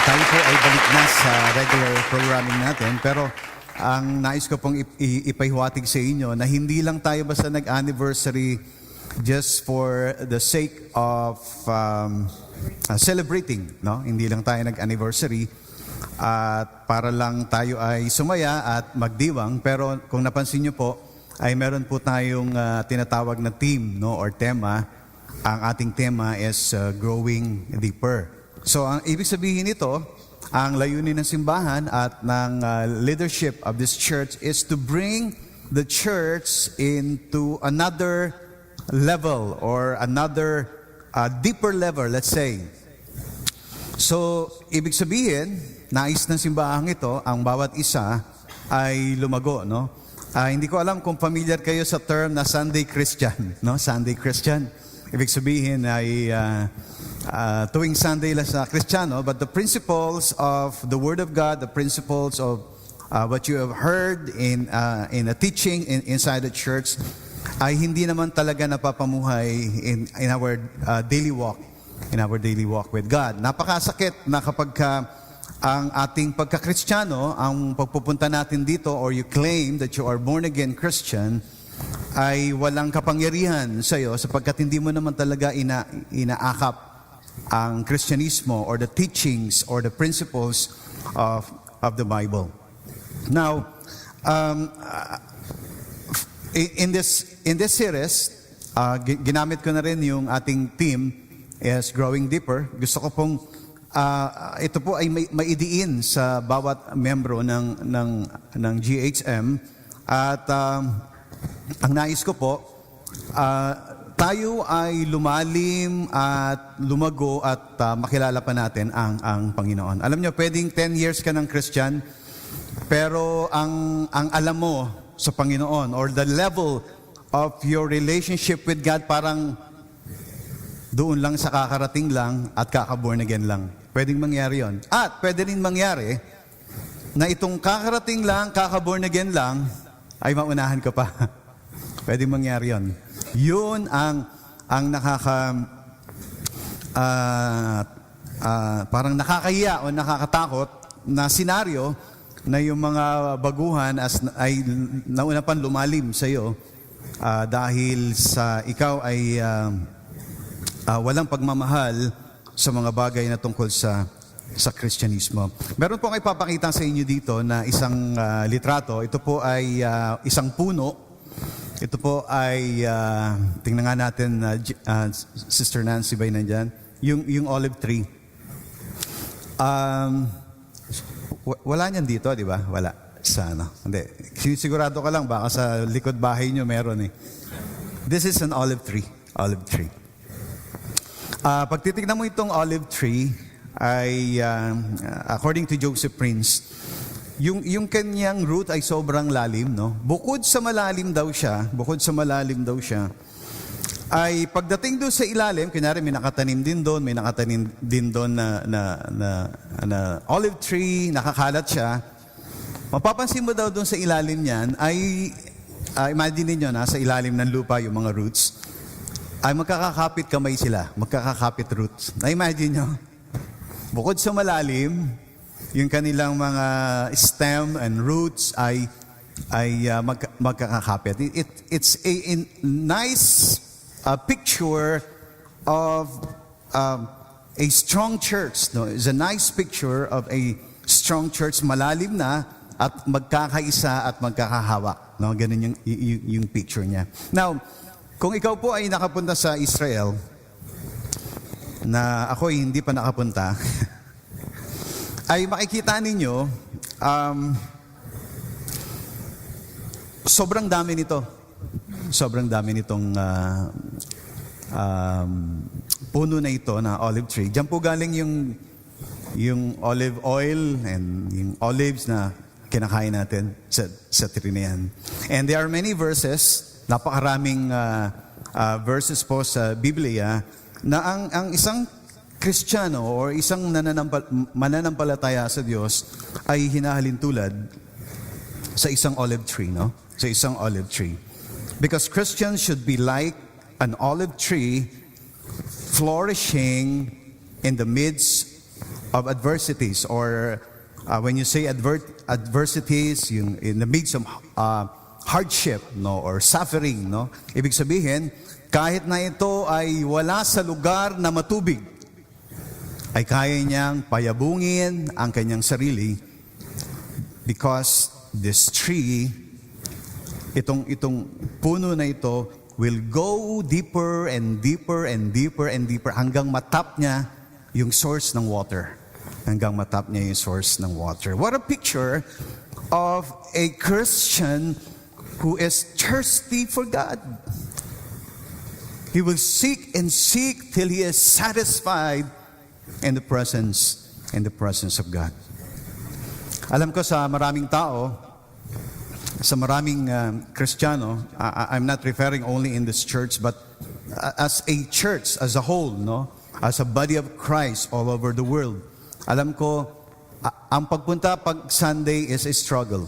Tayo po ay balik na sa regular programming natin, pero ang nais ko pong ipahiwatig sa inyo na hindi lang tayo basta nag-anniversary just for the sake of celebrating, no? Hindi lang tayo nag-anniversary at para lang tayo ay sumaya at magdiwang, pero kung napansin niyo po, ay meron po tayong tinatawag na theme, no, or tema. Ang ating tema is growing deeper. So, ang ibig sabihin nito, ang layunin ng simbahan at ng leadership of this church is to bring the church into another level or another deeper level, let's say. So, ibig sabihin, nais ng simbahan ito, ang bawat isa ay lumago, no? Hindi ko alam kung familiar kayo sa term na Sunday Christian, no? Sunday Christian. Ibig sabihin ay tuwing Sunday lang sa Kristiyano, but the principles of the Word of God, the principles of what you have heard in a teaching inside the church, ay hindi naman talaga napapamuhay in our daily walk, with God. Napakasakit na kapag ang ating pagka-Kristiyano, ang pagpupunta natin dito, or you claim that you are born-again Christian, ay walang kapangyarihan sa iyo sapagkat hindi mo naman talaga inaakap ang Kristyanismo or the teachings or the principles of the Bible. Now, in this series, ginamit ko na rin yung ating theme is Growing Deeper. Gusto ko pong ito po ay maidiin sa bawat membro ng GHM at ang nais ko po, tayo ay lumalim at lumago at makilala pa natin ang Panginoon. Alam nyo, pwedeng 10 years ka ng Christian, pero ang alam mo sa Panginoon or the level of your relationship with God parang doon lang sa kakarating lang at kaka-born again lang. Pwedeng mangyari yon. At pwede rin mangyari na itong kakarating lang, kaka-born again lang, ay maunahan ka pa. Pwedeng mangyari yon. Yun ang parang nakakahiya o nakakatakot na senaryo na yung mga baguhan ay nauna pang lumalim sa iyo dahil sa ikaw ay walang pagmamahal sa mga bagay na tungkol sa Kristyanismo. Meron po akong ipapakita sa inyo dito na isang litrato. Ito po ay isang puno. Ito po ay, tingnan nga natin, Sister Nancy ba nandyan? Yung olive tree. Wala niyan dito, di ba? Wala. Sana. Hindi. Sigurado ka lang, baka sa likod bahay nyo meron eh. This is an olive tree. Olive tree. Pag titignan mo itong olive tree, ay, according to Joseph Prince, yung kanyang root ay sobrang lalim, no? Bukod sa malalim daw siya, ay pagdating doon sa ilalim, kunyari may nakatanim din doon na olive tree, nakakalat siya. Mapapansin mo daw doon sa ilalim niyan ay, imagine niyo nasa ilalim ng lupa yung mga roots, ay magkakakapit kamay sila, magkakakapit roots. Na-imagine nyo, bukod sa malalim, yung kanilang mga stem and roots ay magkakakapit. It's a nice picture of a strong church. No? It's a nice picture of a strong church, malalim na at magkakaisa at magkakahawak. No? Ganun yung picture niya. Now, kung ikaw po ay nakapunta sa Israel, na ako ay hindi pa nakapunta, ay makikita ninyo, sobrang dami nito. Sobrang dami nitong puno na ito na olive tree. Diyan po galing yung olive oil and yung olives na kinakain natin sa tree na yan. And there are many verses, napakaraming verses po sa Biblia na ang isang Kristiyano or isang mananampalataya sa Diyos ay hinahalin tulad sa isang olive tree, no? Sa isang olive tree. Because Christians should be like an olive tree flourishing in the midst of adversities, or when you say adversities, yung in the midst of hardship, no, or suffering, no, ibig sabihin, kahit na ito ay wala sa lugar na matubig, ay kaya niyang payabungin ang kanyang sarili, because this tree, itong puno na ito, will go deeper and deeper and deeper and deeper hanggang matap niya yung source ng water. Hanggang matap niya yung source ng water. What a picture of a Christian who is thirsty for God. He will seek and seek till he is satisfied in the presence of God. Alam ko sa maraming tao, sa maraming Kristiyano, I'm not referring only in this church, but as a church as a whole, no, as a body of Christ all over the world. Alam ko, ang pagpunta pag Sunday is a struggle.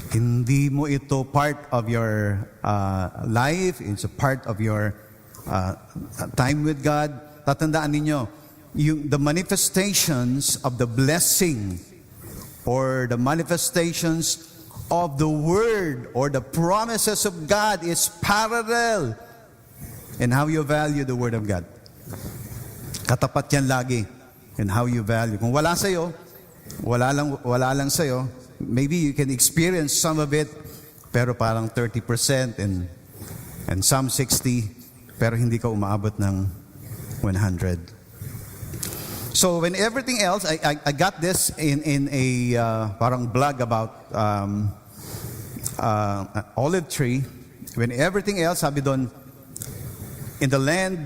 Hindi mo ito part of your life. It's a part of your time with God. Tatandaan ninyo, the manifestations of the blessing or the manifestations of the Word or the promises of God is parallel in how you value the Word of God. Katapat yan lagi in how you value. Kung wala sa'yo, wala lang sa'yo, maybe you can experience some of it, pero parang 30% and some 60%, pero hindi ka umaabot ng 100%. So when everything else, I got this in a parang blog about olive tree. When everything else, sabi doon, in the land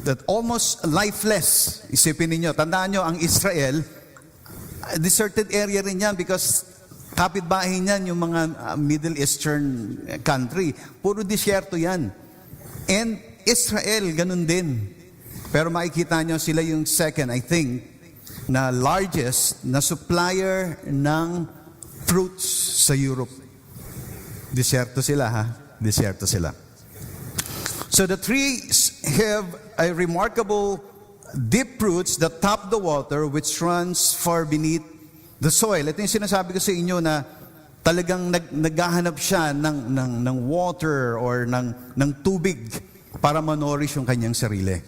that almost lifeless, isipin ninyo, tandaan nyo, ang Israel, deserted area rin yan because kapitbahay niyan yung mga Middle Eastern country. Puro disyerto yan. And Israel, ganun din. Pero makikita nyo sila yung second, I think, na largest na supplier ng fruits sa Europe. Disyerto sila, ha? Disyerto sila. So the trees have a remarkable deep roots that top the water which runs far beneath the soil. Ito yung sinasabi ko sa inyo na talagang naghahanap siya ng water or ng tubig para manorish yung kanyang sarili.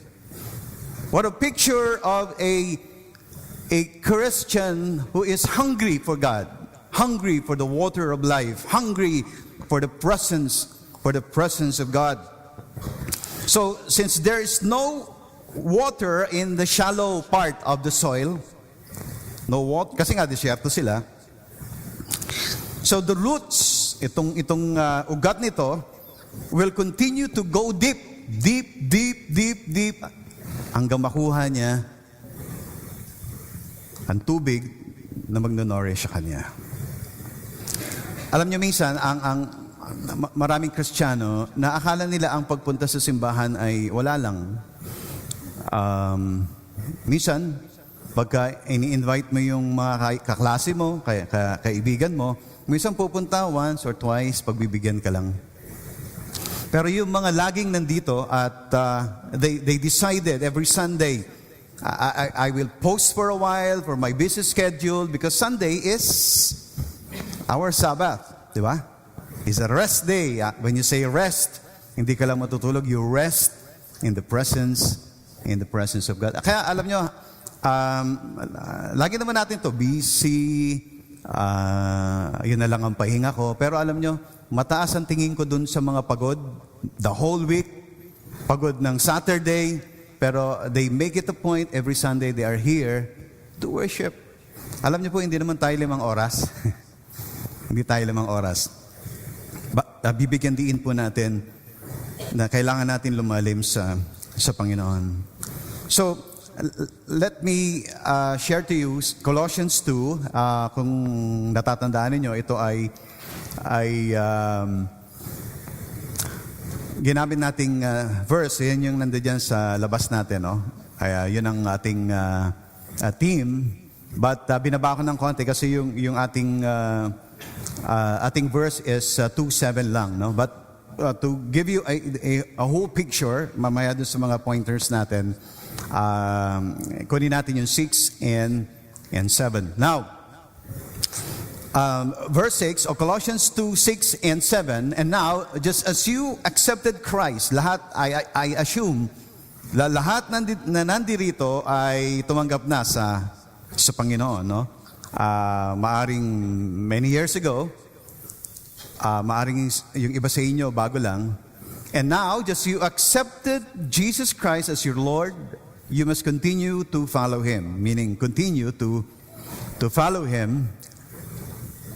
What a picture of a Christian who is hungry for God, hungry for the water of life, hungry for the presence of God. So, since there is no water in the shallow part of the soil, no water, kasi nga disyerto sila. So the roots, itong ugat nito, will continue to go deep, hanggang makuha niya ang tubig na magnonorish sa kanya. Alam niyo minsan, ang maraming Kristiyano na akala nila ang pagpunta sa simbahan ay wala lang. Minsan, pagka ini-invite mo yung mga kaklase mo, kaibigan mo, minsan pupunta once or twice, pagbibigyan ka lang. Pero yung mga laging nandito at they decided every Sunday, I will post for a while for my busy schedule because Sunday is our Sabbath, di ba? It's a rest day. When you say rest, hindi ka lang matutulog, you rest in the presence of God. Kaya alam nyo, lagi naman natin to busy, yun na lang ang pahinga ko. Pero alam nyo, mataas ang tingin ko dun sa mga pagod, the whole week, pagod ng Saturday, pero they make it a point, every Sunday they are here to worship. Alam niyo po, hindi naman tayo 5 oras. Hindi tayo 5 oras. Bibigyan diin po natin na kailangan natin lumalim sa Panginoon. So, let me share to you Colossians 2. Kung natatandaan niyo, ito ay ginamit nating verse. Yan yung nandiyan sa labas natin, no? Kaya yun ang ating theme. But binaba ko ng konti kasi yung ating verse is 2:7 lang, no? But to give you a whole picture, mamaya dun sa mga pointers natin, Kunin natin yung 6 and 7. Now, verse 6 of Colossians 2, 6 and 7. And now, just as you accepted Christ, lahat, I assume, lahat na nandirito ay tumanggap na sa Panginoon, no? Maaring many years ago, maaring yung iba sa inyo bago lang. And now, just you accepted Jesus Christ as your Lord, you must continue to follow Him. Meaning, continue to follow Him.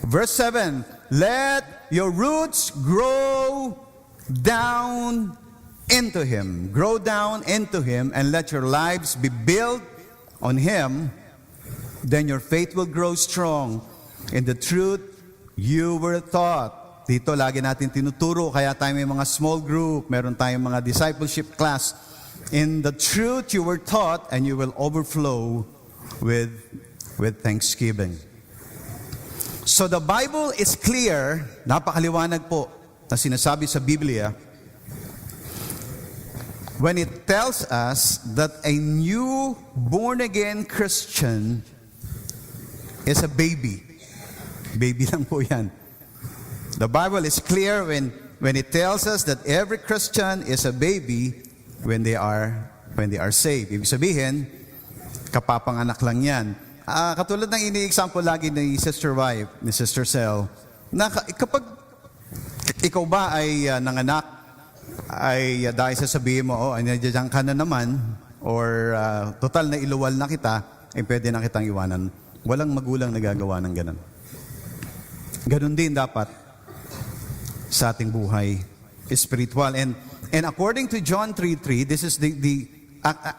Verse 7, let your roots grow down into Him. Grow down into Him and let your lives be built on Him. Then your faith will grow strong in the truth you were taught. Dito lagi natin tinuturo, kaya tayo may mga small group, meron tayong mga discipleship class. In the truth you were taught, and you will overflow with thanksgiving. So the Bible is clear, napakaliwanag po na sinasabi sa Biblia, when it tells us that a new born-again Christian is a baby. Baby lang po yan. The Bible is clear when it tells us that every Christian is a baby when they are saved. Ibig sabihin, kapapanganak lang yan. Katulad ng ini-example lagi ni Sister Wife, ni Sister Sel, na kapag ikaw ba ay nanganak, ay dahil sasabihin mo, nandiyan ka na naman, or total na iluwal na kita, ay pwede na kitang iwanan. Walang magulang nagagawa ng ganun. Ganun din dapat sa ating buhay spiritual. And according to John 3:3, this is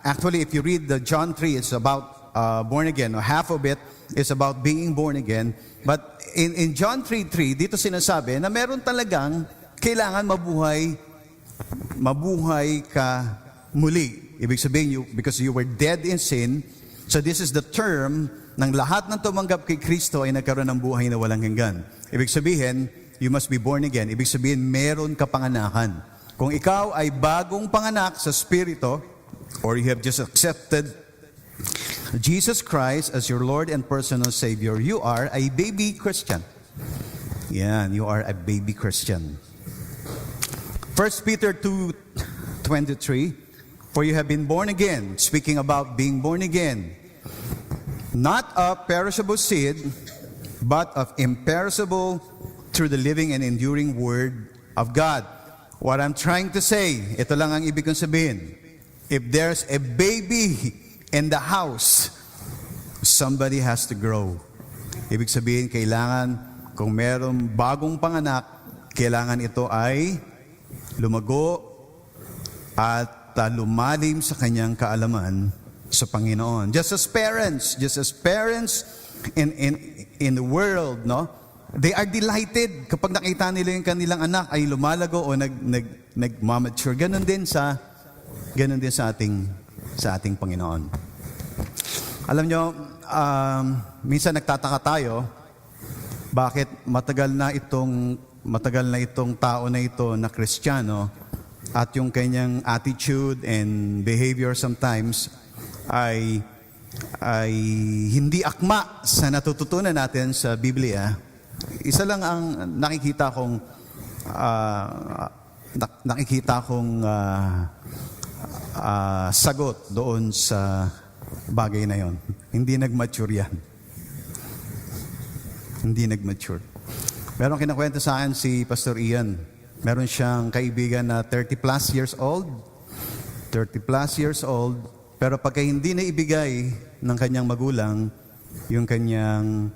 actually, if you read the John 3, it's about born again, or half of it is about being born again. But in John 3:3, dito sinasabi na meron talagang kailangan mabuhay ka muli. Ibig sabihin, because you were dead in sin. So this is the term ng lahat ng tumanggap kay Kristo ay nagkaroon ng buhay na walang hanggan. Ibig sabihin, you must be born again. Ibig sabihin, meron ka panganakan. Kung ikaw ay bagong panganak sa Espiritu, or you have just accepted Jesus Christ as your Lord and personal Savior, you are a baby Christian. Yan, you are a baby Christian. 1 Peter 2:23, for you have been born again, speaking about being born again, not of perishable seed, but of imperishable through the living and enduring Word of God. What I'm trying to say, ito lang ang ibig kong sabihin. If there's a baby in the house, somebody has to grow. Ibig sabihin, kailangan, kung merong bagong panganak, kailangan ito ay lumago at lumalim sa kanyang kaalaman sa Panginoon. Just as parents in the world, no? They are delighted kapag nakita nila yung kanilang anak ay lumalago o nagmamature. Ganon din sa ating Panginoon. Alam nyo, minsan nagtataka tayo, bakit matagal na itong tao na ito na Kristiyano at yung kanyang attitude and behavior sometimes ay hindi akma sa natututunan natin sa Biblia. Isa lang ang nakikita kong sagot doon sa bagay na yon. Hindi nag-mature yan. Hindi nag-mature. Meron kinakwento sa akin si Pastor Ian. Meron siyang kaibigan na 30 plus years old. Pero pagka hindi na ibigay ng kanyang magulang yung kanyang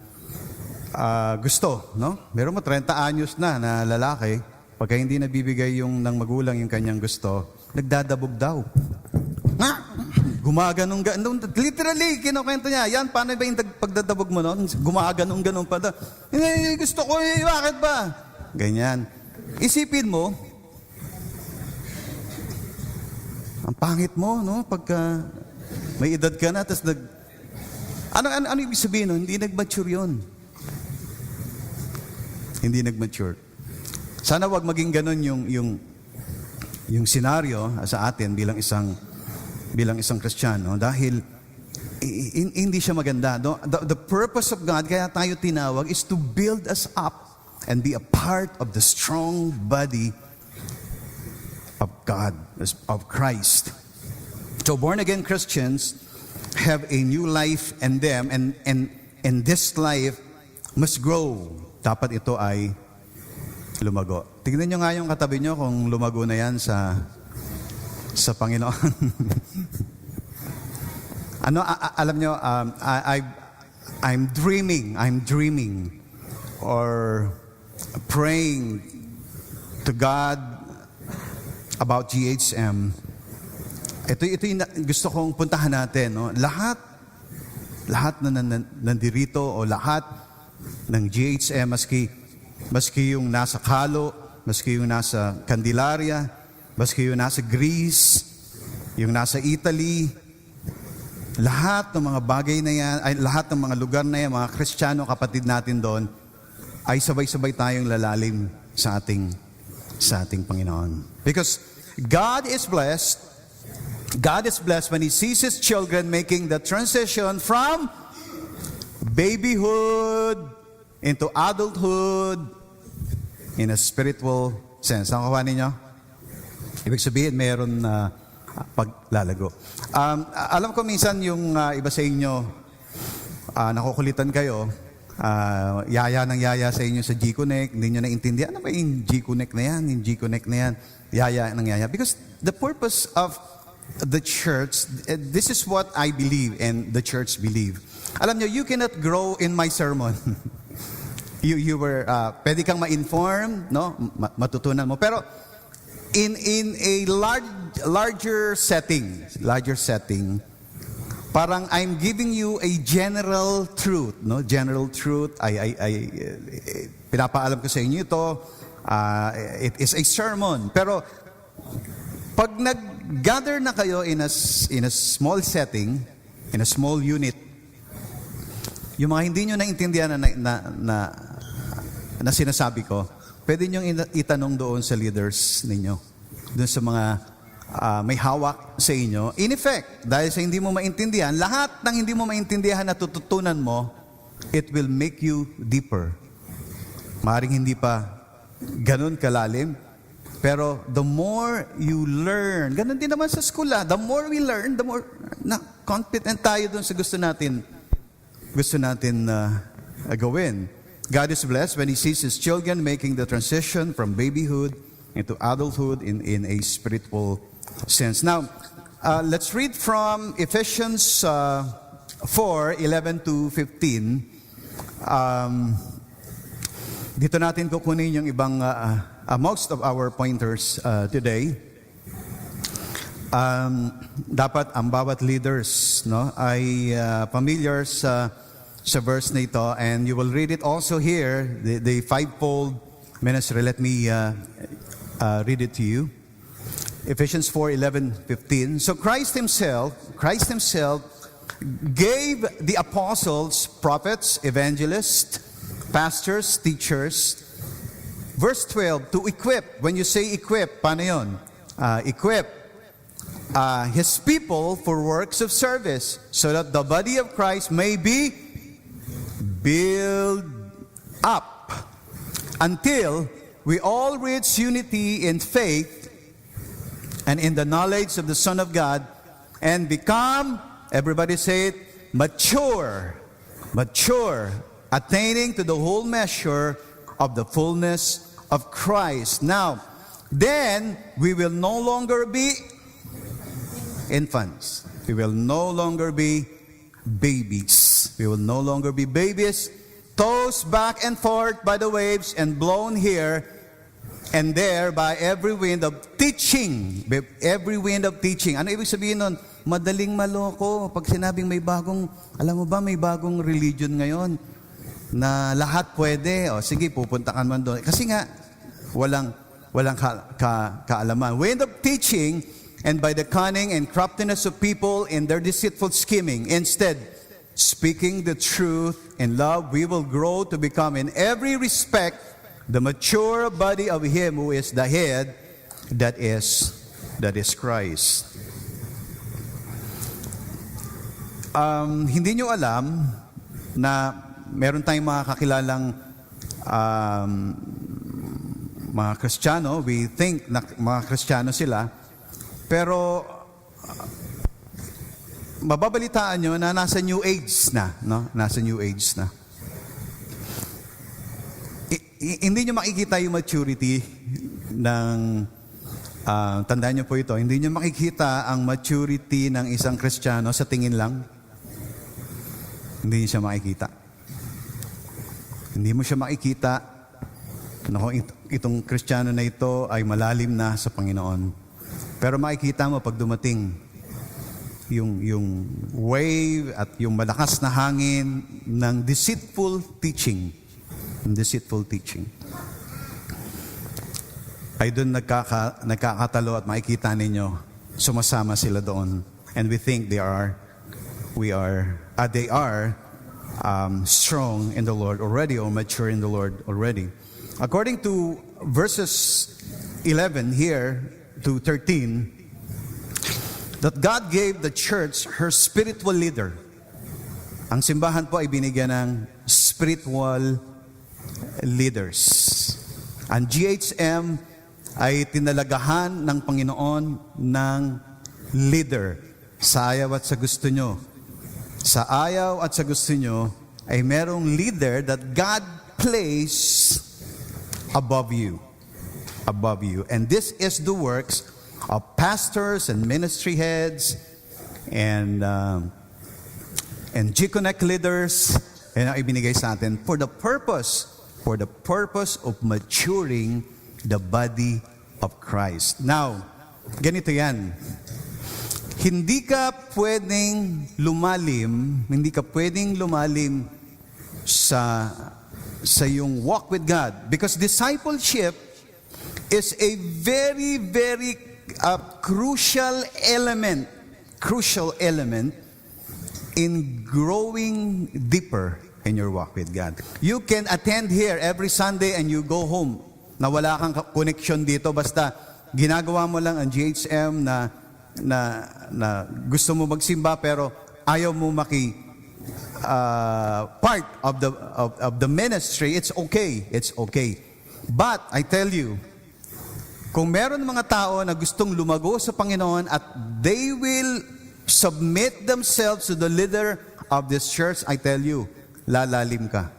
gusto, no? Meron mo 30 anyos na lalaki, pagka hindi nabibigay ng magulang yung kanyang gusto, nagdadabog daw. Gumaganong. Literally, kinukwento niya, yan, paano ba yung pagdadabog mo noon? Gumaganong pa daw. Gusto ko, bakit ba? Ganyan. Isipin mo, ang pangit mo, no? Pagka may edad ka na, tapos ano ibig sabihin nun? Hindi nag-mature yun. Hindi nag-mature. Sana wag maging ganun yung senaryo sa atin bilang isang bilang isang Kristiyano dahil hindi siya maganda. No? The purpose of God, kaya tayo tinawag, is to build us up and be a part of the strong body of God, of Christ. So born-again Christians have a new life in them, and this life must grow. Dapat ito ay lumago. Tignan nyo nga yung katabi nyo kung lumago na yan sa Panginoon. Alam nyo, I'm dreaming or praying to God about GHM. Ito yung gusto kong puntahan natin. No? Lahat na nandirito o lahat ng GHM, maski yung nasa Kalo, maski yung nasa Candelaria, maski yung nasa Greece, yung nasa Italy, lahat ng mga bagay na yan, ay lahat ng mga lugar na yan, mga Kristiyano kapatid natin doon, ay sabay-sabay tayong lalalim sa ating Panginoon. Because God is blessed when He sees His children making the transition from babyhood into adulthood in a spiritual sense. Ang kawan ninyo? Ibig sabihin, meron na paglalago. Alam ko minsan yung iba sa inyo, nakukulitan kayo, yaya sa inyo sa G-Connect, hindi nyo naintindihan, ano ba yung G-Connect na yan, yung G-Connect na yan, yaya. Because the purpose of the church, this is what I believe and the church believe. Alam nyo, you cannot grow in my sermon. you were, pwede kang ma-inform, no? Matutunan mo. Pero, in a larger setting, parang I'm giving you a general truth, no? General truth. Pinapaalam ko sa inyo ito. It is a sermon. Pero pag nag-gather na kayo in a small setting, in a small unit, yung mga hindi nyo naintindihan na sinasabi ko, pwede nyo itanong doon sa leaders ninyo, doon sa mga may hawak sa inyo. In effect, dahil sa hindi mo maintindihan, lahat ng hindi mo maintindihan na tututunan mo, it will make you deeper. Maaaring hindi pa ganun kalalim, pero the more you learn, ganun din naman sa school, the more we learn, the more na competent tayo doon sa gusto natin gawin. God is blessed when He sees His children making the transition from babyhood into adulthood in a spiritual sense. Now, let's read from Ephesians 4:11 to 15. Dito natin kukunin yung ibang most of our pointers today. Dapat ang bawat leaders, no, ay familiar sa verse na ito, and you will read it also here, the fivefold ministry. Let me read it to you. Ephesians 4:11-15. So Christ Himself gave the apostles, prophets, evangelists, pastors, teachers. Verse 12, to equip. When you say equip, paano yun? Equip His people for works of service, so that the body of Christ may be built up until we all reach unity in faith and in the knowledge of the Son of God, and become, everybody say it, mature, attaining to the whole measure of the fullness of Christ. Now, then we will no longer be infants. We will no longer be babies. We will no longer be babies, tossed back and forth by the waves and blown here and there by every wind of teaching. Every wind of teaching. Ano ibig sabihin nun? Madaling maloko. Pag sinabing may bagong, alam mo ba, may bagong religion ngayon na lahat pwede. O sige, pupunta ka man doon. Kasi nga, walang kaalaman. Wind of teaching, and by the cunning and craftiness of people in their deceitful scheming. Instead, speaking the truth in love, we will grow to become in every respect the mature body of Him who is the head, that is Christ. Hindi nyo alam na meron tayong mga kakilalang mga Kristiyano. We think na mga Kristiyano sila. Pero mababalitaan nyo na nasa New Age na. No? Nasa New Age na. Hindi nyo makikita yung maturity ng... tandaan nyo po ito, hindi nyo makikita ang maturity ng isang Kristiyano sa tingin lang. Hindi nyo siya makikita. Hindi mo siya makikita. Nako, itong Kristiyano na ito ay malalim na sa Panginoon. Pero makikita mo pag dumating yung wave at yung malakas na hangin ng deceitful teaching. Deceitful teaching. Ay doon nagkakatalo at makikita ninyo, sumasama sila doon. And we think they are strong in the Lord already or mature in the Lord already. According to verses 11 here to 13, that God gave the church her spiritual leader. Ang simbahan po ay binigyan ng spiritual leaders. Ang GHM ay tinalagahan ng Panginoon ng leader sa ayaw at sa gusto nyo. Sa ayaw at sa gusto nyo ay merong leader that God placed above you. Above you. And this is the works of pastors and ministry heads and G-Connect leaders na ibinigay sa atin for the purpose of maturing the body of Christ. Now, ganito yan. Hindi ka pwedeng lumalim sa yung walk with God, because discipleship is a very, very crucial element in growing deeper in your walk with God. You can attend here every Sunday and you go home na wala kang connection dito, basta ginagawa mo lang ang GHM na gusto mo magsimba pero ayaw mo part of the ministry. It's okay. But I tell you, kung meron mga tao na gustong lumago sa Panginoon at they will submit themselves to the leader of this church, I tell you, lalalim ka.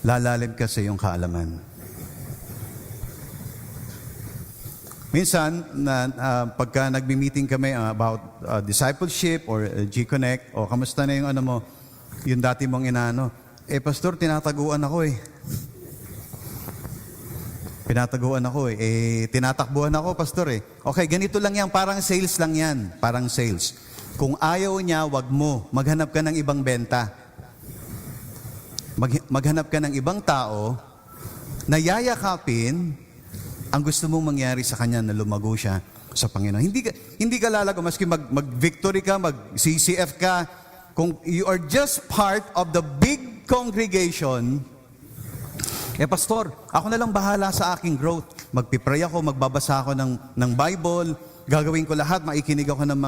Lalalim ka sa iyong kaalaman. Minsan, pagka nagbi-meeting kami about discipleship or G-Connect, o kamusta na yung yung dati mong inaano, pastor, tinataguan ako tinatakbuhan ako, pastor Okay, ganito lang yan, parang sales lang yan, parang sales. Kung ayaw niya, wag mo, maghanap ka ng ibang benta. Maghanap ka ng ibang tao na yayakapin ang gusto mong mangyari sa kanya na lumago siya sa Panginoon. Hindi ka lalago, maski mag-victory ka, mag-CCF ka, kung you are just part of the big congregation, pastor, ako na lang bahala sa aking growth. Magpipray ako, magbabasa ako ng Bible, gagawin ko lahat, maikinig ako ng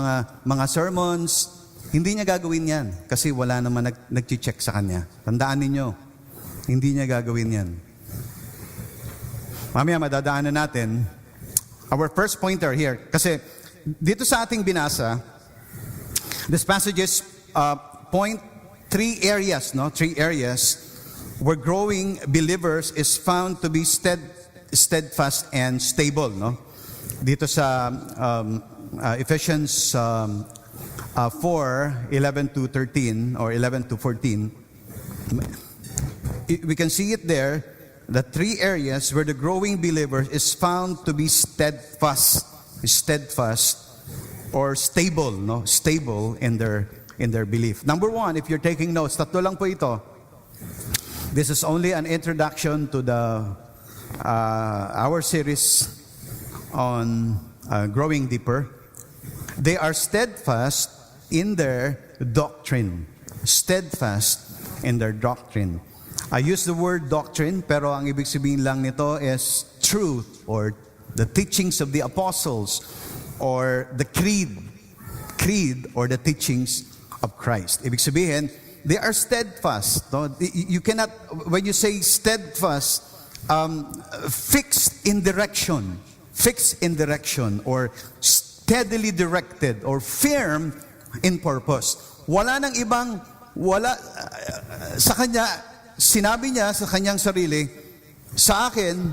mga sermons. Hindi niya gagawin yan kasi wala naman nag-check sa kanya. Tandaan ninyo, hindi niya gagawin yan. Mamaya madadaanan natin our first pointer here. Kasi dito sa ating binasa, this passage is point three areas where growing believers is found to be steadfast and stable. No? Dito sa Ephesians 4:11 to 13 or 11 to 14, we can see it there. The three areas where the growing believer is found to be steadfast or stable, stable in their belief. Number one, if you're taking notes, tatlo lang po ito. This is only an introduction to our series on growing deeper. They are steadfast in their doctrine. Steadfast in their doctrine. I use the word doctrine, pero ang ibig sabihin lang nito is truth or the teachings of the apostles or the creed creed or the teachings of Christ. Ibig sabihin, they are steadfast. No? You cannot, when you say steadfast, fixed in direction, or steadily directed, or firm in purpose. Sa kanya, sinabi niya sa kanyang sarili, sa akin,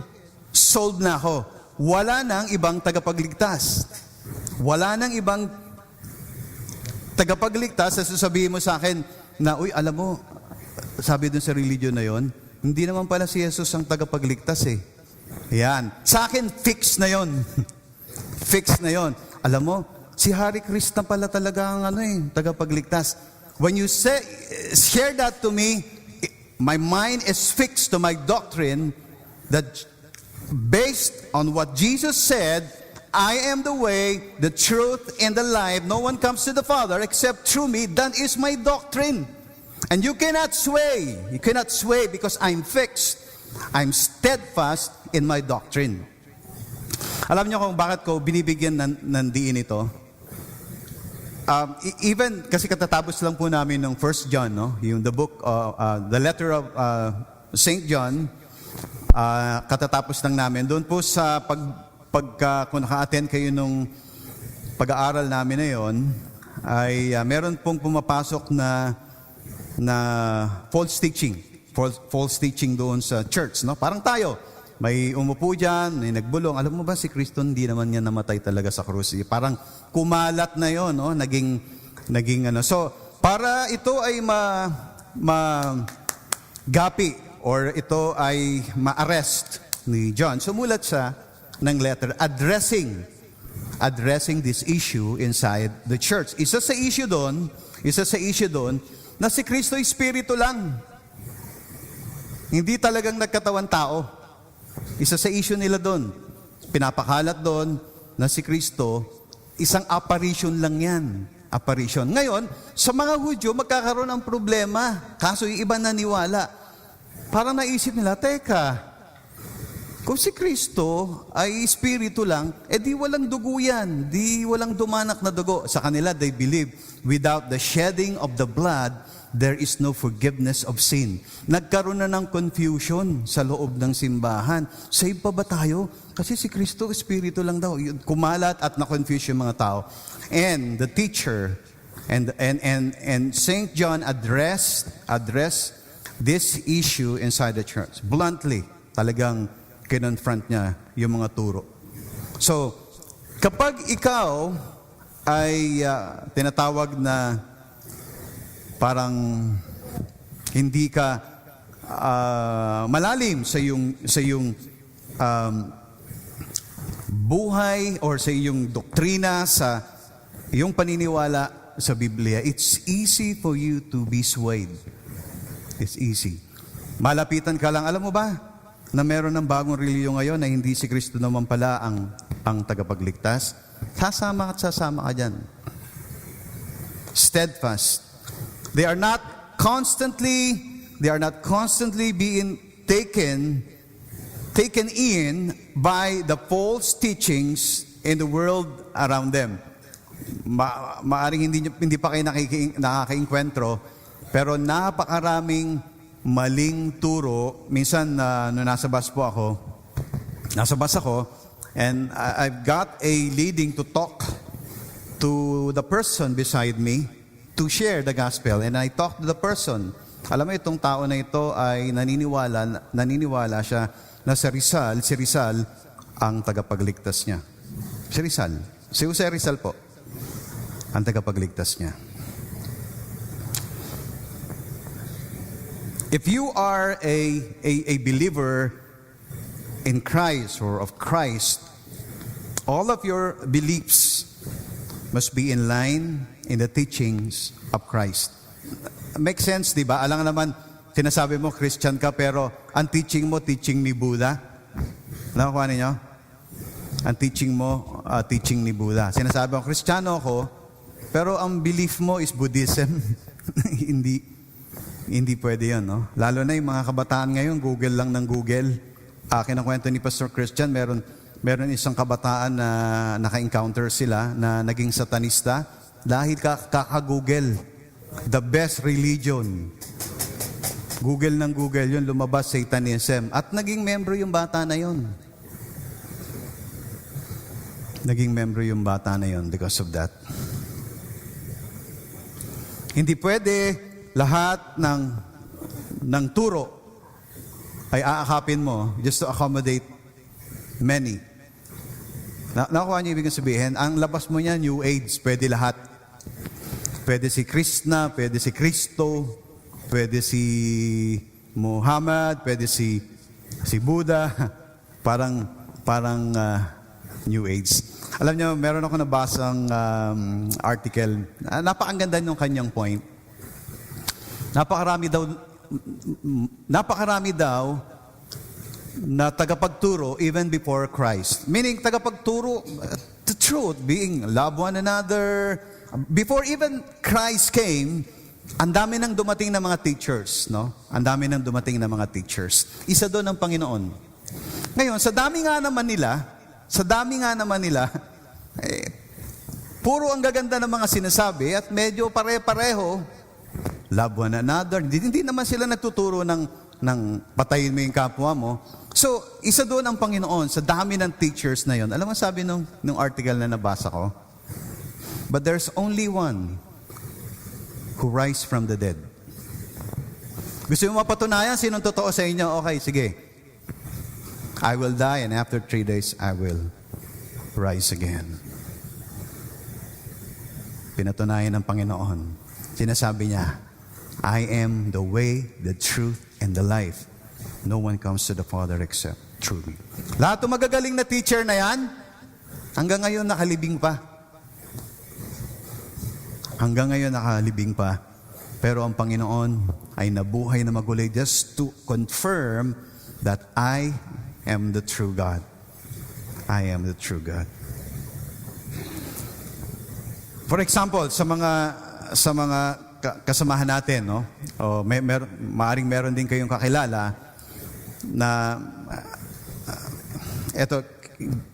solved na ako. Wala nang ibang tagapagligtas. Wala nang ibang tagapagligtas na sasabihin mo sa akin na, uy, alam mo, sabi dun sa religion na yon, hindi naman pala si Jesus ang tagapagligtas eh. Yan. Sa akin, fix na yon. Fix na yon. Alam mo, si Hari Krishna pala talaga ang tagapagligtas. When you share that to me, my mind is fixed to my doctrine that based on what Jesus said, I am the way, the truth, and the life. No one comes to the Father except through me. That is my doctrine. And you cannot sway. You cannot sway because I'm fixed. I'm steadfast in my doctrine. Alam niyo kung bakit ko binibigyan ng diin ito? Even, kasi katatapos lang po namin ng 1 John, no? Yung the letter of St. John, katatapos lang namin. Doon po sa kung naka-attend kayo nung pag-aaral namin na yon, ay meron pong pumapasok na false teaching doon sa church, no? Parang tayo, may umupo dyan, may nagbulong. Alam mo ba, si Kristo hindi naman niya namatay talaga sa krus. Parang kumalat na yon, no? Naging So, para ito ay gapi or ito ay ma-arrest ni John, sumulat siya ng letter addressing this issue inside the church. Isa sa issue doon na si Kristo Espiritu lang. Hindi talagang nagkatawan tao. Isa sa issue nila doon. Pinapakalat doon na si Kristo, isang apparition lang yan. Apparition. Ngayon, sa mga Hudyo, magkakaroon ng problema. Kaso yung iba naniwala. Parang naisip nila, teka, kung si Kristo ay Espiritu lang, di walang dugo yan. Di walang dumanak na dugo. Sa kanila, they believe, without the shedding of the blood, there is no forgiveness of sin. Nagkaroon na ng confusion sa loob ng simbahan. Save pa ba tayo? Kasi si Kristo, Espiritu lang daw. Kumalat at na-confuse yung mga tao. And the teacher and St. John addressed this issue inside the church. Bluntly, talagang kinonfront niya yung mga turo. So, kapag ikaw ay tinatawag na parang hindi ka malalim sa iyong buhay or sa iyong doktrina, sa iyong paniniwala sa Biblia, it's easy for you to be swayed. It's easy. Malapitan ka lang, alam mo ba, na meron ng bagong reliyon ngayon na hindi si Kristo naman pala ang tagapagligtas? Sasama ka dyan. Steadfast. They are not constantly being taken in by the false teachings in the world around them. Maaring hindi pa kayo nakakainkwentro, pero napakaraming maling turo. Minsan, nung nasa bus ako, and I've got a leading to talk to the person beside me to share the gospel. And I talked to the person. Alam mo, itong tao na ito ay naniniwala siya na si Rizal ang tagapagligtas niya. Si Jose Rizal po, ang tagapagligtas niya. If you are a believer in Christ or of Christ, all of your beliefs must be in line in the teachings of Christ. Makes sense, di ba? Alam naman, sinasabi mo Christian ka, pero ang teaching mo, teaching ni Buddha. Nakuha ninyo? Ang teaching mo, teaching ni Buddha. Sinasabi mo, Kristiyano ako, pero ang belief mo is Buddhism. Hindi pwede yun, no? Lalo na yung mga kabataan ngayon, Google lang ng Google. Kinakwento ni Pastor Christian, meron isang kabataan na naka-encounter sila na naging satanista. dahil kaka-Google, the best religion. Google ng Google, yun lumabas, Satanism. At naging membro yung bata na yun. Naging membro yung bata na yun because of that. Hindi pwede lahat ng turo ay aakapin mo just to accommodate many. Nakuha niyo ibig sabihin, ang labas mo niya, New Age, pwede lahat. Pwede si Krishna, pwede si Kristo, pwede si Muhammad, pwede si Buddha, parang New Age. Alam niyo, meron ako nabasang article. Napakaganda ng kanyang point. Napakarami daw na tagapagturo even before Christ. Meaning, tagapagturo, the truth, being love one another. Before even Christ came, ang dami nang dumating na mga teachers, no? Ang dami nang dumating na mga teachers. Isa doon ang Panginoon. Ngayon, sa dami nga naman nila, puro ang gaganda ng mga sinasabi at medyo pare-pareho. Love one another. Hindi naman sila nagtuturo ng patayin mo yung kapwa mo. So, isa doon ang Panginoon sa dami ng teachers na yon. Alam mo sabi nung article na nabasa ko? But there's only one who rise from the dead. Gusto mo mapatunayan sinong totoo sa inyo? Okay, sige. I will die and after 3 days I will rise again. Pinatunayan ng Panginoon. Sinasabi niya, I am the way, the truth, and the life. No one comes to the Father except through me. Lahat ng magagaling na teacher na yan, hanggang ngayon nakalibing pa. Hanggang ngayon nakalibing pa. Pero ang Panginoon ay nabuhay na magulay just to confirm that I am the true God. I am the true God. For example, sa mga kasamahan natin, no? O maaring meron din kayong kakilala na eto,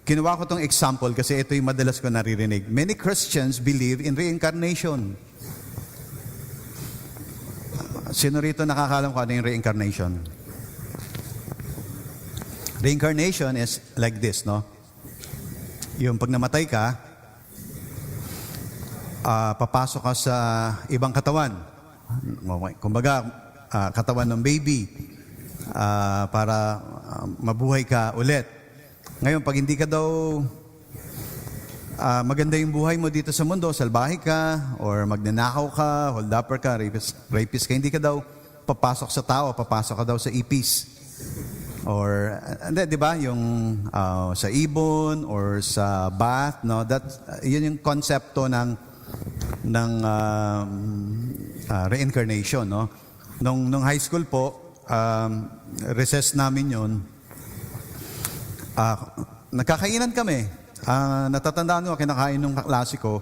kinuha ko tong example kasi ito yung madalas ko naririnig. Many Christians believe in reincarnation. Sino rito nakakalam ko ano yung reincarnation? Reincarnation is like this, no? Yung pag namatay ka, papasok ka sa ibang katawan. Kumbaga, katawan ng baby para mabuhay ka ulit. Ngayon, pag hindi ka daw maganda yung buhay mo dito sa mundo, salbahe ka, or magnanakaw ka, hold-upper ka, rapist ka, hindi ka daw papasok sa tao, papasok ka daw sa ipis. Or, di ba, yung sa ibon, or sa bath, no? Yun yung konsepto ng reincarnation, no? Nung high school po, recess namin yun, nagkakainan kami. Natatandaan ko, kinakain nung klase ko,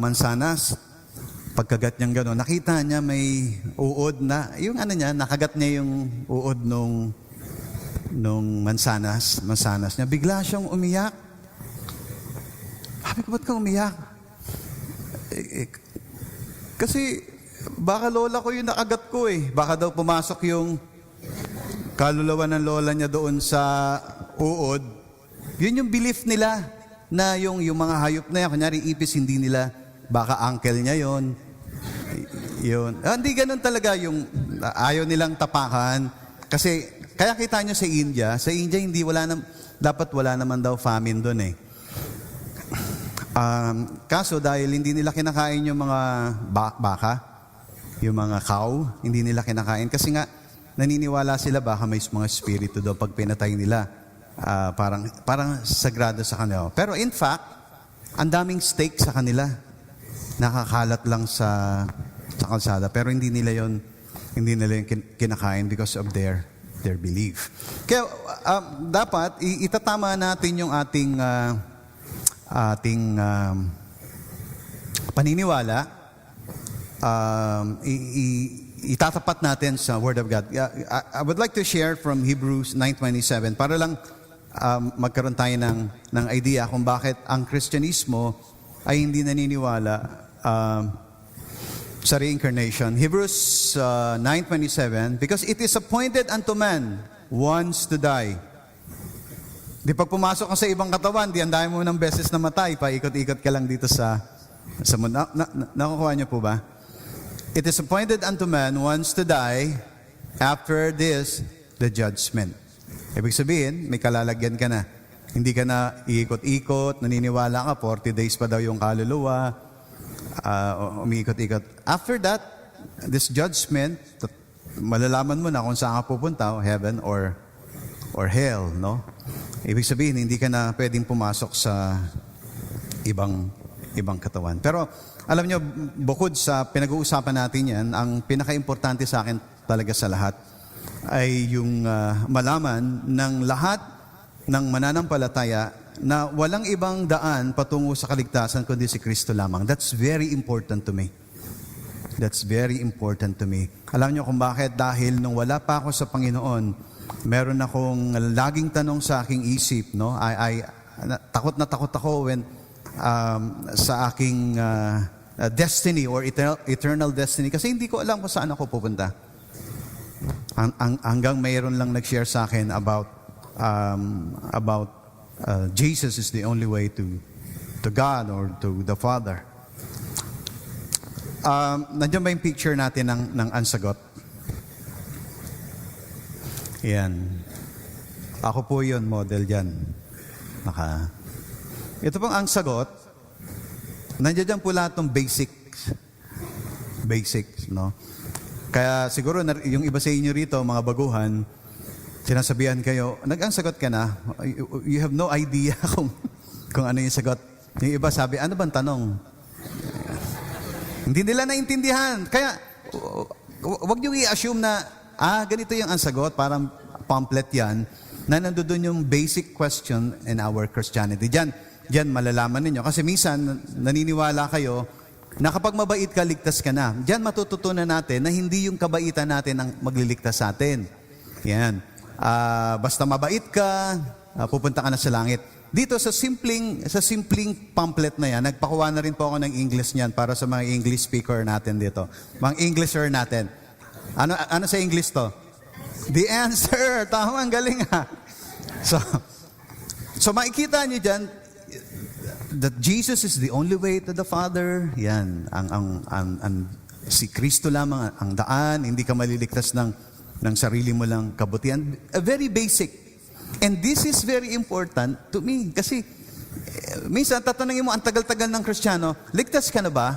mansanas. Pagkagat niyang gano'n, nakita niya may uod na, yung ano niya, nakagat niya yung uod nung mansanas niya. Bigla siyang umiyak. Sabi ko, ba't ka umiyak? Kasi baka lola ko yung nakagat ko eh. Baka daw pumasok yung kaluluwa ng lola niya doon sa uod. Yun yung belief nila na yung mga hayop na yan, kunyari ipis, hindi nila, baka uncle niya yun. Hindi ganun talaga yung ayaw nilang tapakan. Kasi kaya kita nyo sa India hindi dapat wala naman daw famine doon eh. Kaso dahil hindi nila kinakain yung mga baka, yung mga cow, hindi nila kinakain. Kasi nga, naniniwala sila baka may mga spirito daw pag pinatay nila. Parang sagrado sa kanila. Pero in fact, ang daming steak sa kanila. Nakakalat lang sa kalsada. Pero hindi nila yon kinakain because of their belief. Kaya dapat itatama natin yung ating paniniwala, itatapat natin sa Word of God. I would like to share from Hebrews 9:27 para lang magkaroon tayo ng idea kung bakit ang Kristyanismo ay hindi naniniwala sa reincarnation. Hebrews 9:27, because it is appointed unto man once to die. Di pag pumasok ka sa ibang katawan, di ang dami mo ng beses na matay, paikot-ikot ka lang dito sa mundo. Nakukuha niyo po ba? It is appointed unto man once to die, after this, the judgment. Ibig sabihin, may kalalagyan ka na. Hindi ka na iikot-ikot, naniniwala ka, 40 days pa daw yung kaluluwa, umiikot-ikot. After that, this judgment, malalaman mo na kung saan ka pupunta, heaven or hell, no? Ibig sabihin, hindi ka na pwedeng pumasok sa ibang katawan. Pero, alam nyo, bukod sa pinag-uusapan natin yan, ang pinaka-importante sa akin talaga sa lahat ay yung malaman ng lahat ng mananampalataya na walang ibang daan patungo sa kaligtasan kundi si Kristo lamang. That's very important to me. That's very important to me. Alam nyo kung bakit? Dahil nung wala pa ako sa Panginoon, meron akong laging tanong sa aking isip, no? Takot na takot ako when sa aking destiny or eternal destiny kasi hindi ko alam kung saan ako pupunta. Hanggang mayroon lang nag-share sa akin about Jesus is the only way to God or to the Father. Nandiyan ba yung picture natin ng ansagot? Yan. Ako po yun, model dyan. Ito pong ang sagot. Nandiyan po lahat ng basics, no? Kaya siguro yung iba sa inyo rito, mga baguhan, sinasabihan kayo, ang sagot ka na, you have no idea kung ano yung sagot. Yung iba sabi, ano bang tanong? Hindi nila naintindihan. Kaya, wag niyo i-assume na, ganito yung ang sagot, parang pamphlet yan, na nandoon yung basic question in our Christianity. Diyan malalaman ninyo. Kasi minsan, naniniwala kayo na kapag mabait ka, ligtas ka na. Diyan matututunan natin na hindi yung kabaitan natin ang magliligtas sa atin. Yan. Basta mabait ka, pupunta ka na sa langit. Dito sa simpleng pamphlet na yan, nagpakuha na rin po ako ng English niyan para sa mga English speaker natin dito. Mga Englisher natin. Ano sa English to? The answer. Tama, ang galing ha. So makikita niyo diyan that Jesus is the only way to the Father. Yan, si Kristo lamang ang daan, hindi ka maliligtas ng sarili mo lang kabutihan. Very basic. And this is very important to me kasi minsan tatanungin mo ang tagal-tagal ng Kristiyano, ligtas ka na ba?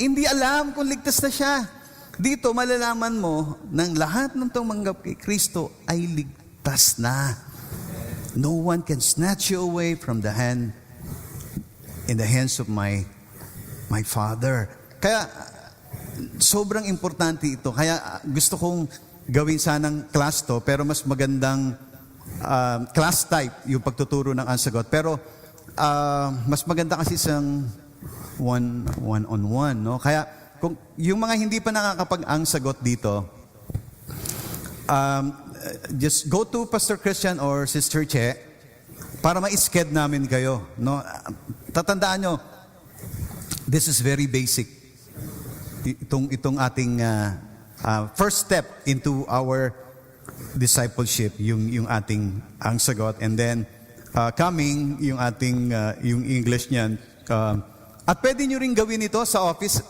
Hindi alam kung ligtas na siya. Dito, malalaman mo ng lahat ng tumanggap kay Kristo ay ligtas na. No one can snatch you away from in the hands of my Father. Kaya, sobrang importante ito. Kaya, gusto kong gawin sanang class to, pero mas magandang class type yung pagtuturo ng ansagot. Pero, mas maganda kasi isang one-on-one, no? Kaya, kung yung mga hindi pa nakakapag-ang sagot dito, just go to Pastor Christian or Sister Che para ma-sked namin kayo. No? Tatandaan nyo, this is very basic. Itong ating first step into our discipleship, yung ating ang sagot. And then, coming, yung ating yung English niyan. At pwede nyo rin gawin ito sa office,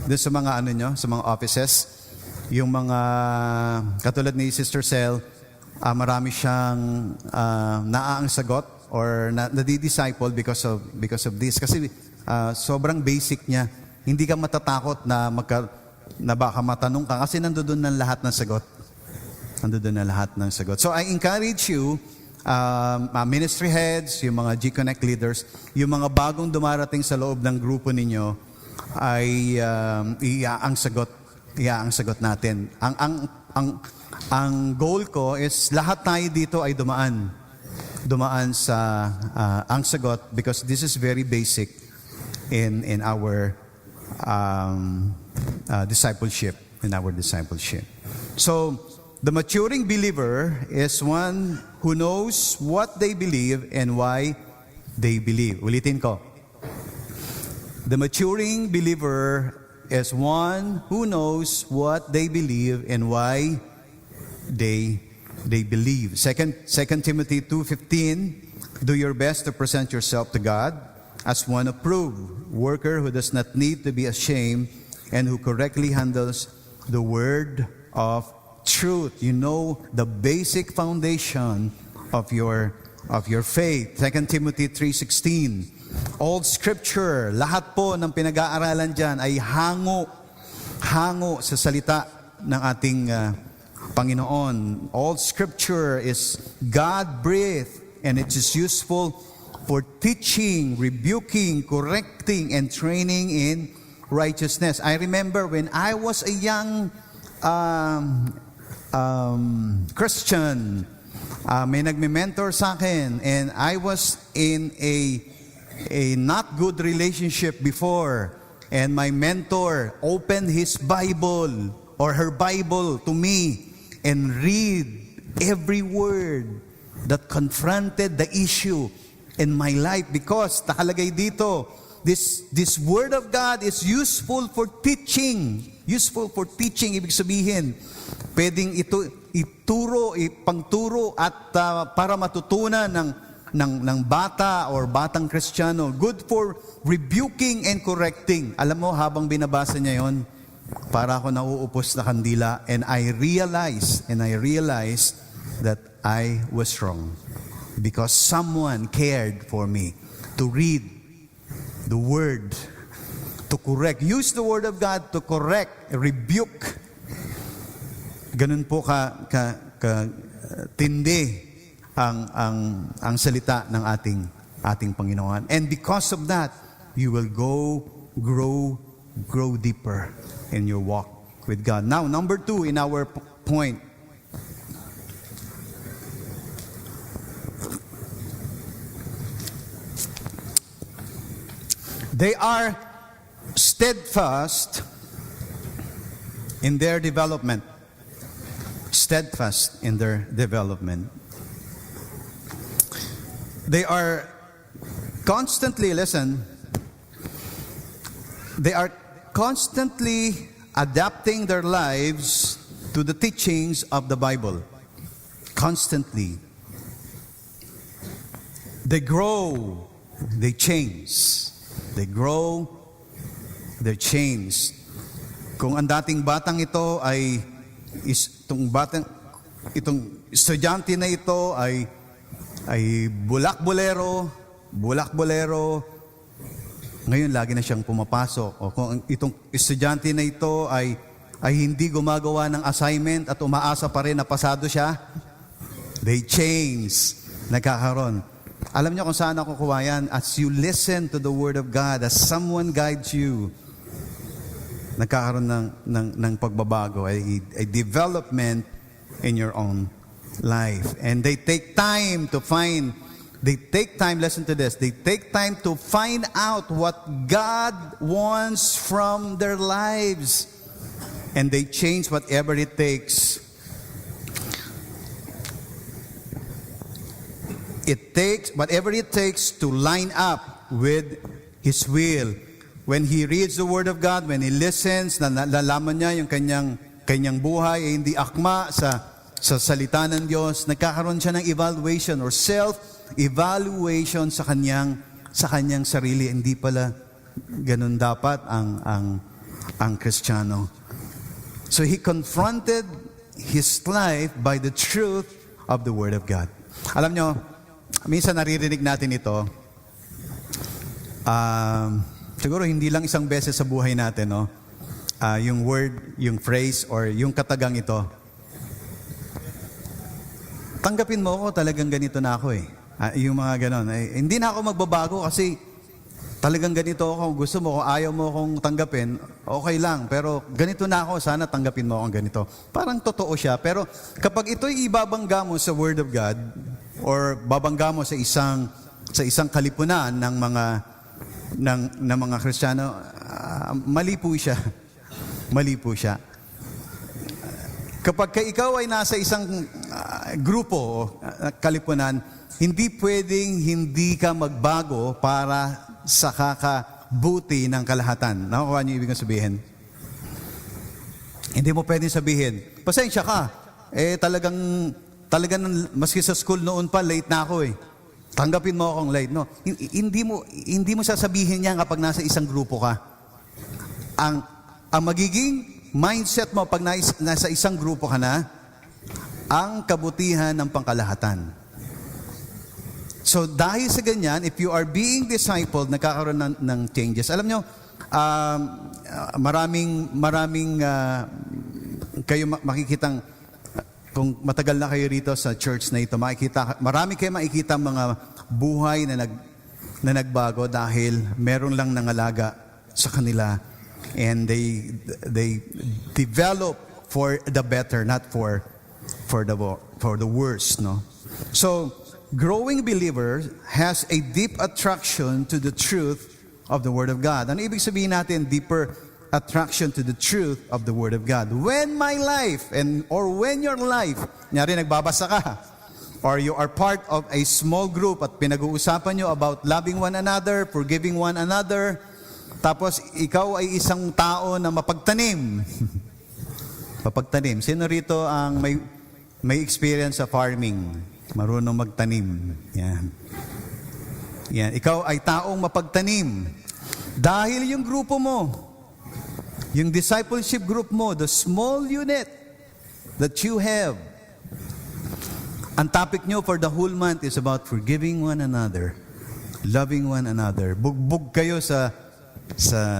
doon sa mga sa mga offices, yung mga katulad ni Sister Cel, marami siyang naaang sagot or nadi-disciple because of this. Kasi sobrang basic niya. Hindi ka matatakot na baka matanong ka kasi nandoon na lahat ng sagot. Nandoon na lahat ng sagot. So I encourage you, ministry heads, yung mga G-Connect leaders, yung mga bagong dumarating sa loob ng grupo ninyo, ay iaang sagot natin. Ang goal ko is lahat tayo dito ay dumaan sa ang sagot because this is very basic in our discipleship. So the maturing believer is one who knows what they believe and why they believe. Ulitin ko. The maturing believer is one who knows what they believe and why they believe. 2 Timothy 2:15, do your best to present yourself to God as one approved worker who does not need to be ashamed and who correctly handles the word of truth. You know the basic foundation of your faith. 2 Timothy 3:16. All Scripture, lahat po ng pinag-aaralan dyan ay hango sa salita ng ating Panginoon. All Scripture is God-breathed and it is useful for teaching, rebuking, correcting, and training in righteousness. I remember when I was a young Christian, may nagme-mentor sa akin and I was in a not good relationship before, and my mentor opened his Bible or her Bible to me and read every word that confronted the issue in my life, because nakalagay dito, this word of God is useful for teaching. Useful for teaching, ibig sabihin, pwedeng ipangturo at para matutunan ng bata or batang Kristiyano. Good for rebuking and correcting. Alam mo, habang binabasa niya yon, para ako nauupos na kandila, and I realized that I was wrong because someone cared for me to read the word, to correct. Use the word of God to correct, rebuke. Ganun po ka tindi ang salita ng ating Panginoon. And because of that, you will grow deeper in your walk with God. Now, number 2 in our point. They are steadfast in their development. Steadfast in their development. They are constantly, they are constantly adapting their lives to the teachings of the Bible. Constantly. They grow, they change. They grow, they change. Kung ang dating batang ito ay itong estudyante na ito ay bulak-bolero, ngayon lagi na siyang pumapasok. O kung itong estudyante na ito ay hindi gumagawa ng assignment at umaasa pa rin na pasado siya, they change, nagkakaroon. Alam niyo kung saan ako kuha yan? As you listen to the Word of God, as someone guides you, nagkakaroon ng pagbabago, a development in your own life. And they take time, listen to this, they take time to find out what God wants from their lives. And they change whatever it takes. It takes whatever it takes to line up with His will. When he reads the Word of God, when he listens, nalalaman niya yung kanyang buhay ay hindi akma sa salita ng Diyos, nagkakaroon siya ng evaluation or self-evaluation sa kanyang sarili. Hindi pala ganun dapat ang Kristiyano. So he confronted his life by the truth of the Word of God. Alam nyo, minsan naririnig natin ito, siguro hindi lang isang beses sa buhay natin, no? Yung word, yung phrase, or yung katagang ito, tanggapin mo ako, talagang ganito na ako eh. Yung mga ganon. Hindi na ako magbabago kasi talagang ganito ako. Gusto mo, kung ayaw mo akong tanggapin, okay lang. Pero ganito na ako, sana tanggapin mo akong ganito. Parang totoo siya. Pero kapag ito'y ibabangga mo sa Word of God, or babangga mo sa isang kalipunan ng mga Kristiyano, mali po siya. Mali po siya. Kapag ka ikaw ay nasa isang grupo, kalipunan, hindi pwedeng hindi ka magbago para sa kakabuti ng kalahatan. Nakukuha niyo ibig sabihin? Hindi mo pwedeng sabihin, pasensya ka. Talagang maski sa school noon pa, late na ako eh. Tanggapin mo akong late. No, hindi mo sasabihin yan kapag nasa isang grupo ka. Ang magiging mindset mo pag nasa isang grupo ka na, ang kabutihan ng pangkalahatan. So dahil sa ganyan, if you are being discipled, nagkakaroon ng changes. Alam nyo, maraming kayo makikitang, kung matagal na kayo rito sa church na ito, marami kayo makikita mga buhay na nagbago dahil meron lang nangalaga sa kanila. And they develop for the better, not for the worse, no? So, growing believer has a deep attraction to the truth of the Word of God. Ano ibig sabihin natin, deeper attraction to the truth of the Word of God? When my life, or when your life, nyari nagbabasa ka, or you are part of a small group at pinag-uusapan nyo about loving one another, forgiving one another, tapos ikaw ay isang tao na mapagtanim. Mapagtanim. Sino rito ang may experience sa farming? Marunong magtanim. Yan. Ikaw ay taong mapagtanim. Dahil yung grupo mo, yung discipleship group mo, the small unit that you have, ang topic nyo for the whole month is about forgiving one another, loving one another. Bugbog kayo sa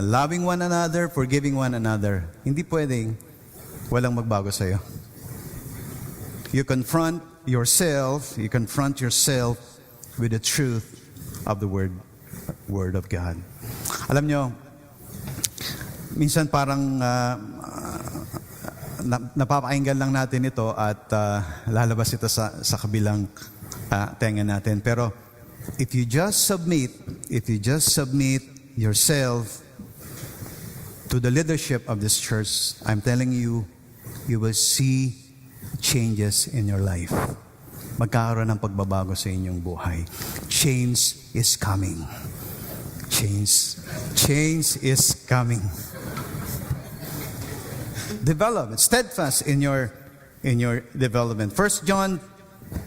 loving one another, forgiving one another. Hindi pwedeng walang magbago sa'yo. You confront yourself with the truth of the Word of God. Alam nyo, minsan parang napapakinggan lang natin ito at lalabas ito sa kabilang tenga natin. Pero if you just submit yourself to the leadership of this church, I'm telling you, you will see changes in your life. Magkakaroon ng pagbabago sa inyong buhay. Change is coming. Change is coming. Develop, steadfast in your development. 1 John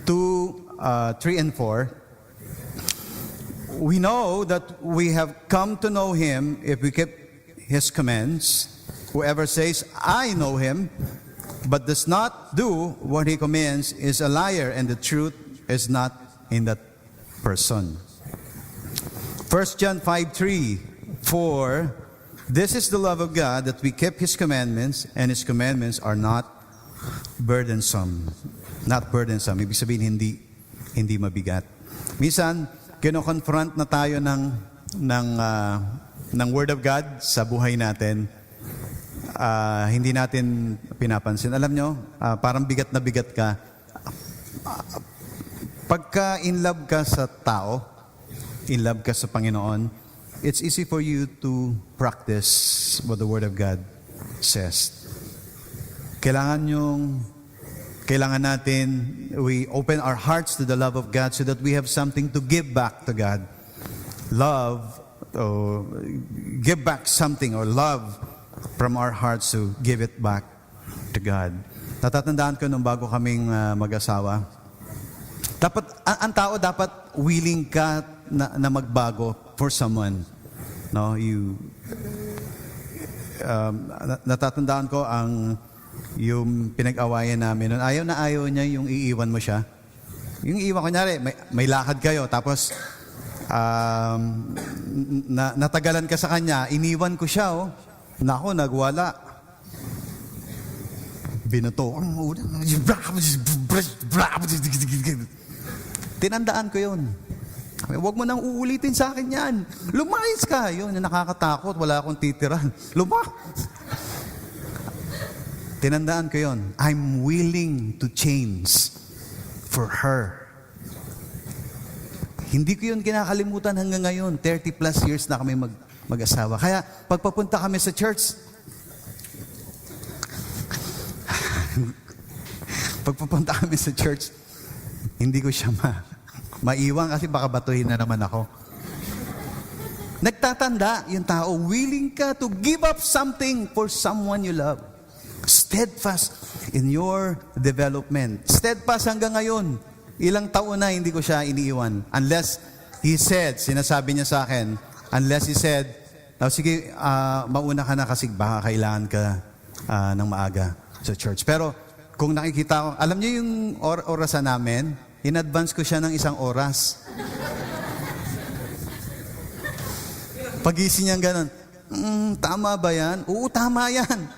2, 3 and 4. We know that we have come to know Him if we keep His commands. Whoever says, I know Him, but does not do what He commands is a liar, and the truth is not in that person. 1 John 5:3, for this is the love of God, that we keep His commandments, and His commandments are not burdensome. Not burdensome. Ibig sabihin, hindi mabigat. Minsan, kino-confront na tayo ng Word of God sa buhay natin. Hindi natin pinapansin. Alam nyo, parang bigat na bigat ka. Pagka in love ka sa tao, in love ka sa Panginoon, it's easy for you to practice what the Word of God says. Kailangan natin, we open our hearts to the love of God so that we have something to give back to God. Give back something or love from our hearts to give it back to God. Natatandaan ko nung bago kaming mag-asawa, ang tao dapat willing ka na magbago for someone. No, natatandaan ko yung pinag-awayan namin noon. Ayaw na ayaw niya yung iiwan mo siya. Yung iiwan, kunyari, may lakad kayo, tapos natagalan ka sa kanya, iniwan ko siya, oh. Nako, nagwala. Binato. Tinandaan ko yun. Huwag mo nang uulitin sa akin yan. Lumayas ka. Yun, nakakatakot. Wala akong titiran. Tinandaan ko yun. I'm willing to change for her. Hindi ko yun kinakalimutan hanggang ngayon. 30 plus years na kami mag-asawa. Kaya pagpapunta kami sa church, Pagpupunta kami sa church, hindi ko siya maiwan kasi baka batuhin na naman ako. Nagtatanda yung tao, willing ka to give up something for someone you love. Steadfast in your development. Steadfast hanggang ngayon. Ilang taon na hindi ko siya iniiwan. Unless he said, sinasabi niya sa akin, unless he said, sige, mauna ka na kasi baka kailangan ka ng maaga sa church. Pero kung nakikita ko, alam niyo yung orasan namin, in advance ko siya ng 1 oras. Pagising niya gano'n, tama ba yan? Oo, tama yan.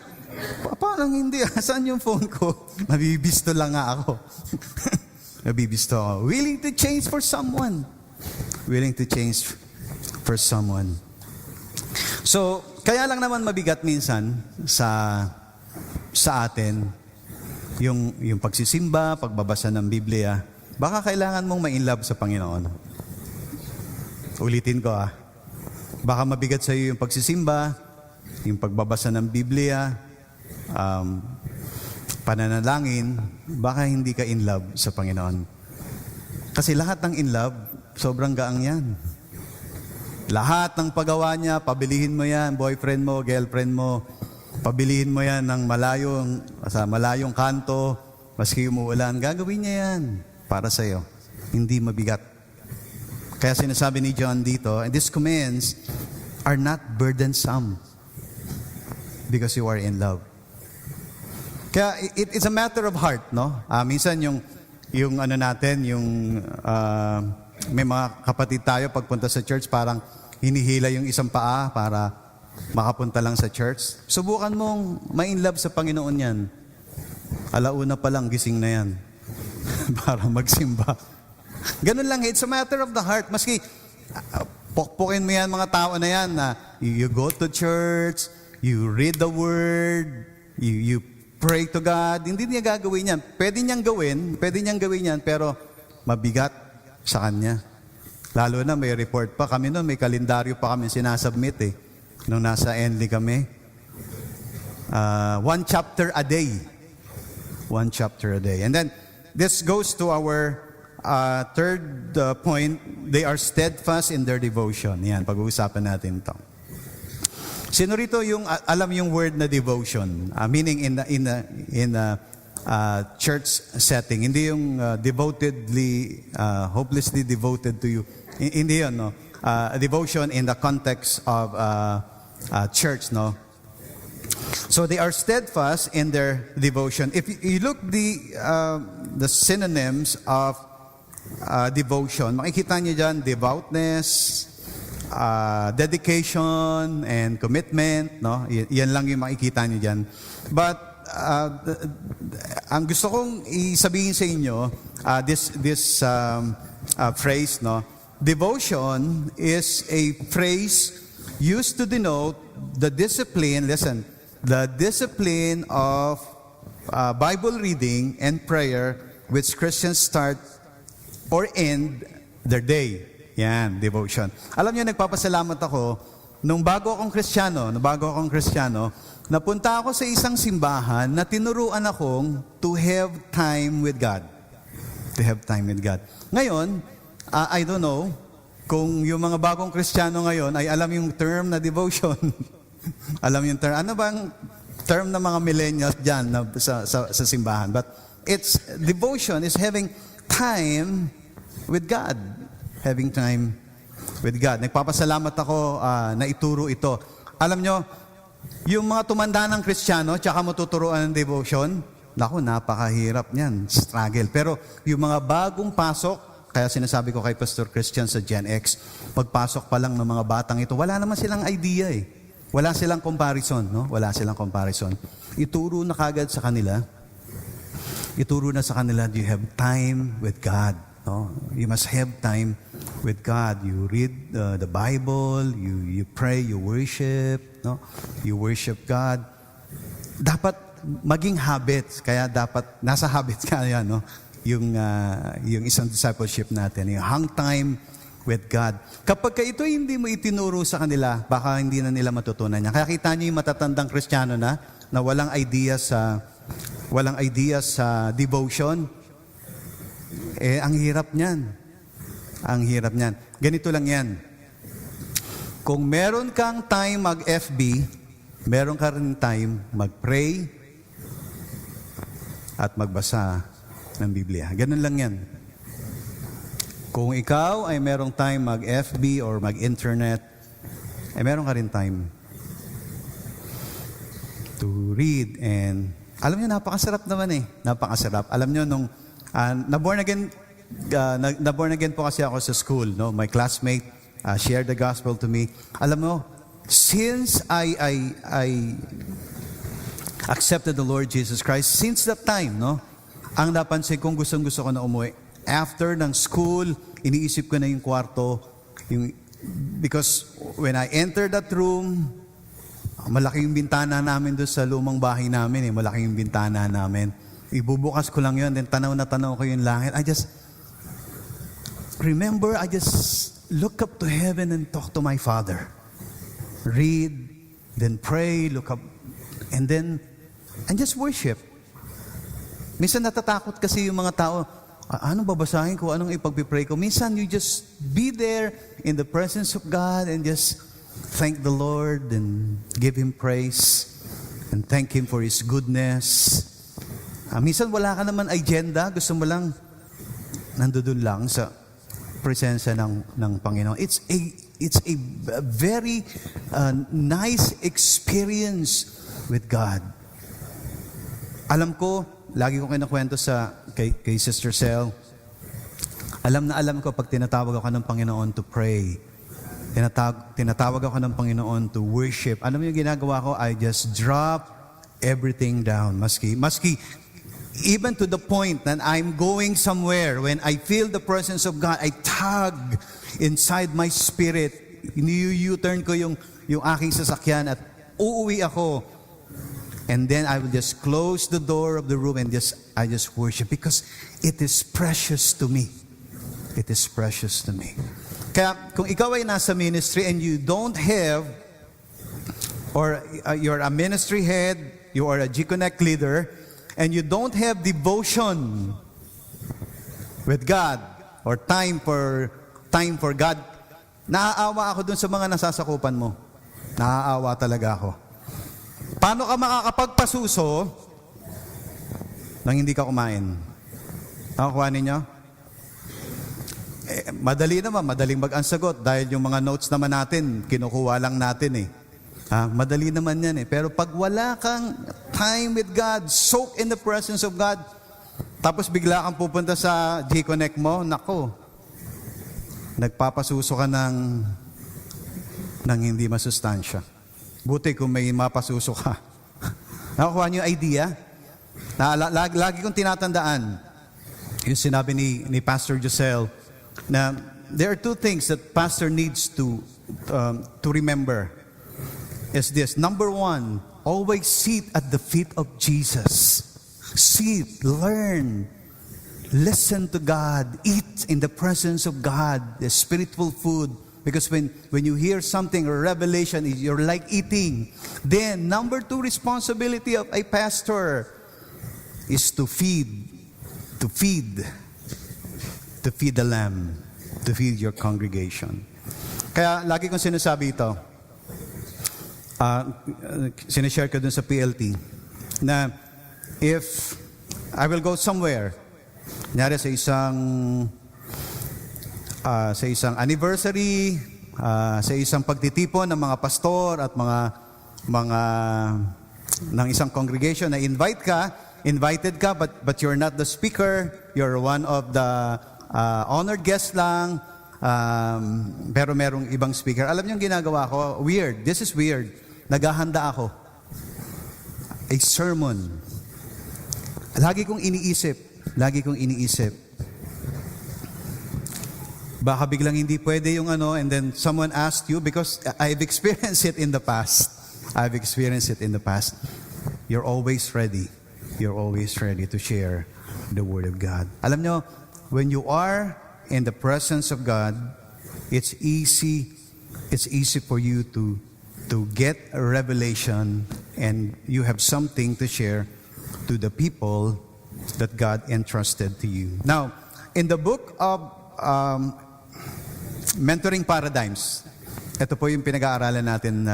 Parang hindi. Saan yung phone ko? Nabibisto lang nga ako. Nabibisto ako. Willing to change for someone. Willing to change for someone. So, kaya lang naman mabigat minsan sa atin yung pagsisimba, pagbabasa ng Biblia. Baka kailangan mong ma-inlove sa Panginoon. Ulitin ko Baka mabigat sa iyo yung pagsisimba, yung pagbabasa ng Biblia, pananalangin, baka hindi ka in love sa Panginoon. Kasi lahat ng in love, sobrang gaang yan. Lahat ng paggawa niya, pabilihin mo yan, boyfriend mo, girlfriend mo, pabilihin mo yan ng sa malayong kanto, maski umuulan, gagawin niya yan para sa iyo. Hindi mabigat. Kaya sinasabi ni John dito, and these commands are not burdensome because you are in love. Kaya it's a matter of heart, no? Minsan yung may mga kapatid tayo pagpunta sa church, parang hinihila yung isang paa para makapunta lang sa church. Subukan mong ma-in love sa Panginoon yan. Alauna pa lang, gising na yan. Para magsimba. Ganun lang, it's a matter of the heart. Maski, pokpokin mo yan mga tao na yan, na you go to church, you read the word, you pray to God. Hindi niya gagawin yan. Pwede niyang gawin yan, pero mabigat sa kanya. Lalo na may report pa. Kami noon, may kalendaryo pa kami sinasubmit nung nasa Enli kami. 1 chapter a day. 1 chapter a day. And then, this goes to our third point, they are steadfast in their devotion. Yan, pag-uusapan natin ito. Sino rito yung alam yung word na devotion? Meaning in a church setting. Hindi yung devotedly, hopelessly devoted to you. Hindi yun, no? Devotion in the context of church, no? So they are steadfast in their devotion. If you look the synonyms of devotion, makikita niyo dyan, devoutness, dedication, and commitment, no? Yan lang yung makikita niyo dyan. But, ang gusto kong isabihin sa inyo, this phrase, no? Devotion is a phrase used to denote the discipline, the discipline of Bible reading and prayer which Christians start or end their day. Yan, devotion. Alam niyo, nagpapasalamat ako, nung bago akong Kristiyano, napunta ako sa isang simbahan na tinuruan akong to have time with God. To have time with God. Ngayon, I don't know kung yung mga bagong Kristiyano ngayon ay alam yung term na devotion. Alam yung term. Ano bang term ng mga millennials dyan sa simbahan? But devotion is having time with God. Having time with God. Nagpapasalamat ako na ituro ito. Alam nyo, yung mga tumanda ng Kristiyano, tsaka matuturuan ng devotion, naku, napakahirap niyan. Struggle. Pero yung mga bagong pasok, kaya sinasabi ko kay Pastor Christian sa Gen X, pagpasok pa lang ng mga batang ito, wala naman silang idea Wala silang comparison, no? Wala silang comparison. Ituro na kagad sa kanila. Do you have time with God? No? You must have time with God. You read the Bible, you pray, you worship, no? You worship God. Dapat maging habits, kaya dapat nasa habits ka yan, no? Yung isang discipleship natin, yung hang time with God. Kapag ito hindi mo itinuro sa kanila, baka hindi na nila matutunan niya. Kaya kita niyo yung matatandang Kristiyano na walang idea sa walang idea sa devotion, ang hirap niyan. Ang hirap niyan. Ganito lang yan. Kung meron kang time mag-FB, meron ka rin time mag-pray at magbasa ng Biblia. Ganun lang yan. Kung ikaw ay merong time mag-FB or mag-internet, meron ka rin time to read. And alam niyo, napakasarap naman eh. Napakasarap. Alam niyo, nung na-born again po kasi ako sa school. No? My classmate shared the gospel to me. Alam mo, since I accepted the Lord Jesus Christ, since that time, no, ang napansin kong gustong-gusto ko na umuwi. After ng school, iniisip ko na yung kwarto. Because when I entered that room, malaki yung bintana namin doon sa lumang bahay namin. Malaki yung bintana namin. Ibubukas ko lang yun, then tanaw na tanaw ko yung langit. I just look up to heaven and talk to my Father. Read, then pray, look up, and just worship. Minsan natatakot kasi yung mga tao, anong babasahin ko, anong ipagpipray ko. Minsan you just be there in the presence of God and just thank the Lord and give Him praise and thank Him for His goodness. Minsan wala ka naman agenda, gusto mo lang nandoon lang sa presensya ng Panginoon. It's a very nice experience with God. Alam ko, lagi ko kinakwento kay Sister Sel, alam ko pag tinatawag ako ng Panginoon to pray, tinatawag ako ng Panginoon to worship, alam mo yung ginagawa ko, I just drop everything down. Maski even to the point that I'm going somewhere, when I feel the presence of God, I tug inside my spirit. U-turn ko yung aking sasakyan at uuwi ako. And then I will just close the door of the room and I just worship because it is precious to me. It is precious to me. Kaya kung ikaw ay nasa ministry and you don't have, or you're a ministry head, you are a G-Connect leader, and you don't have devotion with God or time for God, naaawa ako dun sa mga nasasakupan mo. Naaawa talaga ako. Paano ka makakapagpasuso nang hindi ka kumain? Nakukuha ninyo? Madali naman, madaling mag-ansagot dahil yung mga notes naman natin, kinukuha lang natin eh. Madali naman yan eh. Pero pag wala kang time with God, soak in the presence of God, tapos bigla kang pupunta sa G-Connect mo, nako, nagpapasuso ka ng hindi masustansya. Buti kung may mapasuso ka. Nakukuha niyo yung idea? Lagi kong tinatandaan, yung sinabi ni Pastor Giselle, na there are two things that pastor needs to remember. Is this. Number one, always sit at the feet of Jesus. Sit, learn, listen to God, eat in the presence of God, the spiritual food. Because when you hear something or revelation, you're like eating. Then, number two responsibility of a pastor is to feed the lamb, to feed your congregation. Kaya lagi kong sinasabi ito, sinishare ko dun sa PLT, na if I will go somewhere, kunyari sa isang anniversary, sa isang pagtitipon ng mga pastor at mga ng isang congregation na invited ka, but you're not the speaker, you're one of the honored guests lang, pero merong ibang speaker. Alam niyo yung ginagawa ko? Weird. This is weird. Naghahanda ako. A sermon. Lagi kong iniisip. Baka biglang hindi pwede yung and then someone asked you, because I've experienced it in the past. You're always ready. You're always ready to share the Word of God. Alam nyo, when you are in the presence of God, it's easy for you to get a revelation and you have something to share to the people that God entrusted to you. Now, in the book of Mentoring Paradigms, ito po yung pinag-aaralan natin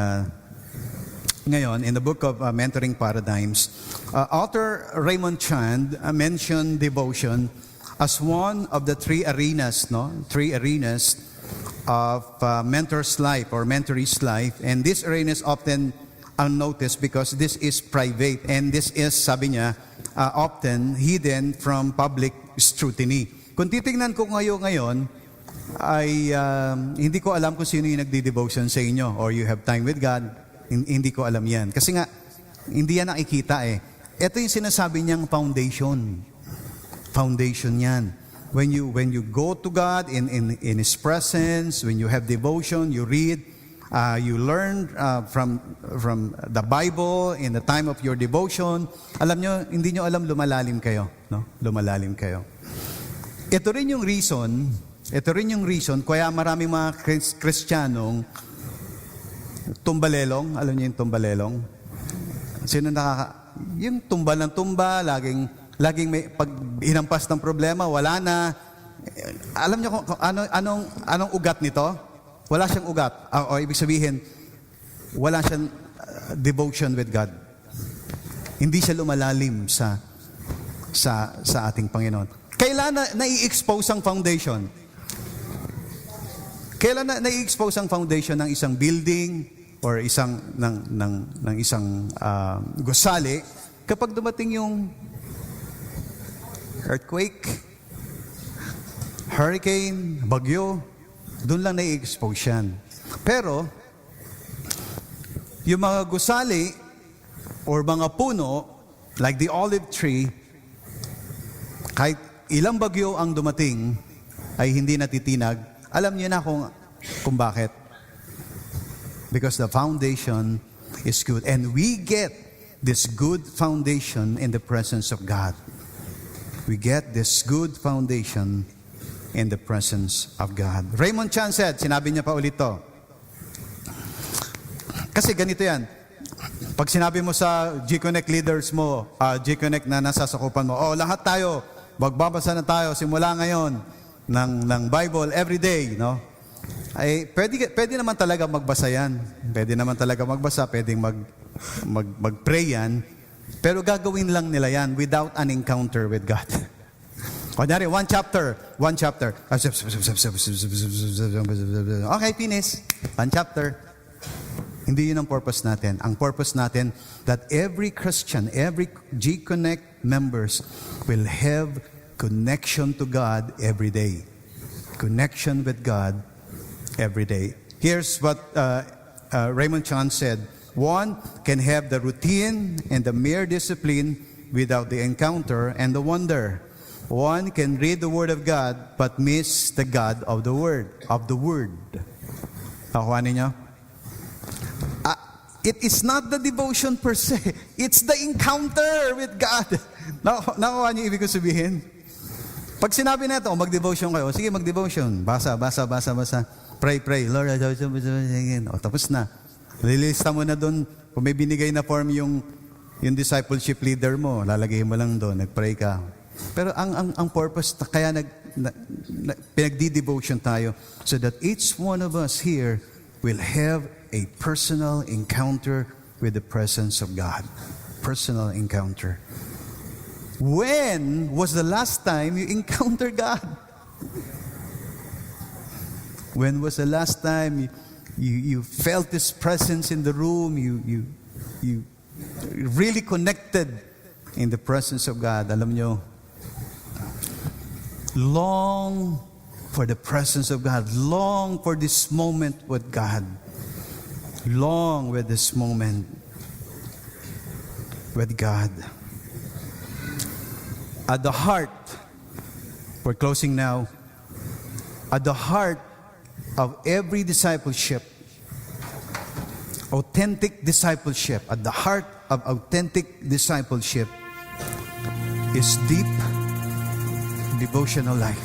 ngayon. In the book of Mentoring Paradigms, author Raymond Chand mentioned devotion as one of the three arenas of mentor's life or mentoree's life. And this arena is often unnoticed because this is private and this is, sabi niya, often hidden from public scrutiny. Kung titingnan ko ngayon, ay hindi ko alam kung sino yung nagdi-devotion sa inyo or you have time with God. Hindi ko alam yan. Kasi nga, hindi yan nakikita eh. Ito yung sinasabi niyang foundation. Foundation yan. When you go to God in His presence, when you have devotion, you read, you learn from the Bible in the time of your devotion. Alam nyo, hindi nyo alam, lumalalim kayo. No? Lumalalim kayo. Ito rin yung reason kaya maraming mga Kristiyanong tumbalelong. Alam niyo yung tumbalelong? Sino yung tumba ng tumba, laging may pag hinampas ng problema, wala na. Alam niyo kung anong ugat nito? Wala siyang ugat. O ibig sabihin, wala siyang devotion with God. Hindi siya lumalalim sa ating Panginoon. Kailan na-i-expose ang foundation? Kailan na-i-expose ang foundation ng isang building or isang ng isang gusali? Kapag dumating yung earthquake, hurricane, bagyo, doon lang na-i-expose yan. Pero yung mga gusali or mga puno like the olive tree, kahit ilang bagyo ang dumating ay hindi natitinag. Alam niyo na kung bakit. Because the foundation is good. And we get this good foundation in the presence of God. We get this good foundation in the presence of God. Raymond Chan said, sinabi niya pa ulit to. Kasi ganito yan. Pag sinabi mo sa G-Connect leaders mo, G-Connect na nasasakupan mo, lahat tayo, magbabasa na tayo simula ngayon ng Bible every day, no? Ay pwede naman talaga magbasa yan. Pwede naman talaga magbasa, pwedeng mag-pray yan. Pero gagawin lang nila yan without an encounter with God. Kunyari, one chapter. Okay, finish. One chapter. Hindi yun ang purpose natin. Ang purpose natin that every Christian, every G-Connect members will have connection to God every day. Connection with God every day. Here's what Raymond Chan said. One can have the routine and the mere discipline without the encounter and the wonder. One can read the Word of God but miss the God of the Word. Nakuha ninyo? It is not the devotion per se. It's the encounter with God. Nakuha niyo ibig ko sabihin? Pag sinabi na ito, mag-devotion kayo, sige mag-devotion. Basa. Pray. Lord, tapos na. Lilista mo na doon, kung may binigay na form yung discipleship leader mo, lalagay mo lang doon, nag-pray ka. Pero ang purpose, kaya pinagdi-devotion tayo, so that each one of us here will have a personal encounter with the presence of God. Personal encounter. When was the last time you encountered God? When was the last time you felt His presence in the room? You really connected in the presence of God. Alam nyo, long for the presence of God. Long for this moment with God. Long with this moment with God. At the heart, we're closing now, at the heart of every discipleship, authentic discipleship, at the heart of authentic discipleship is deep devotional life.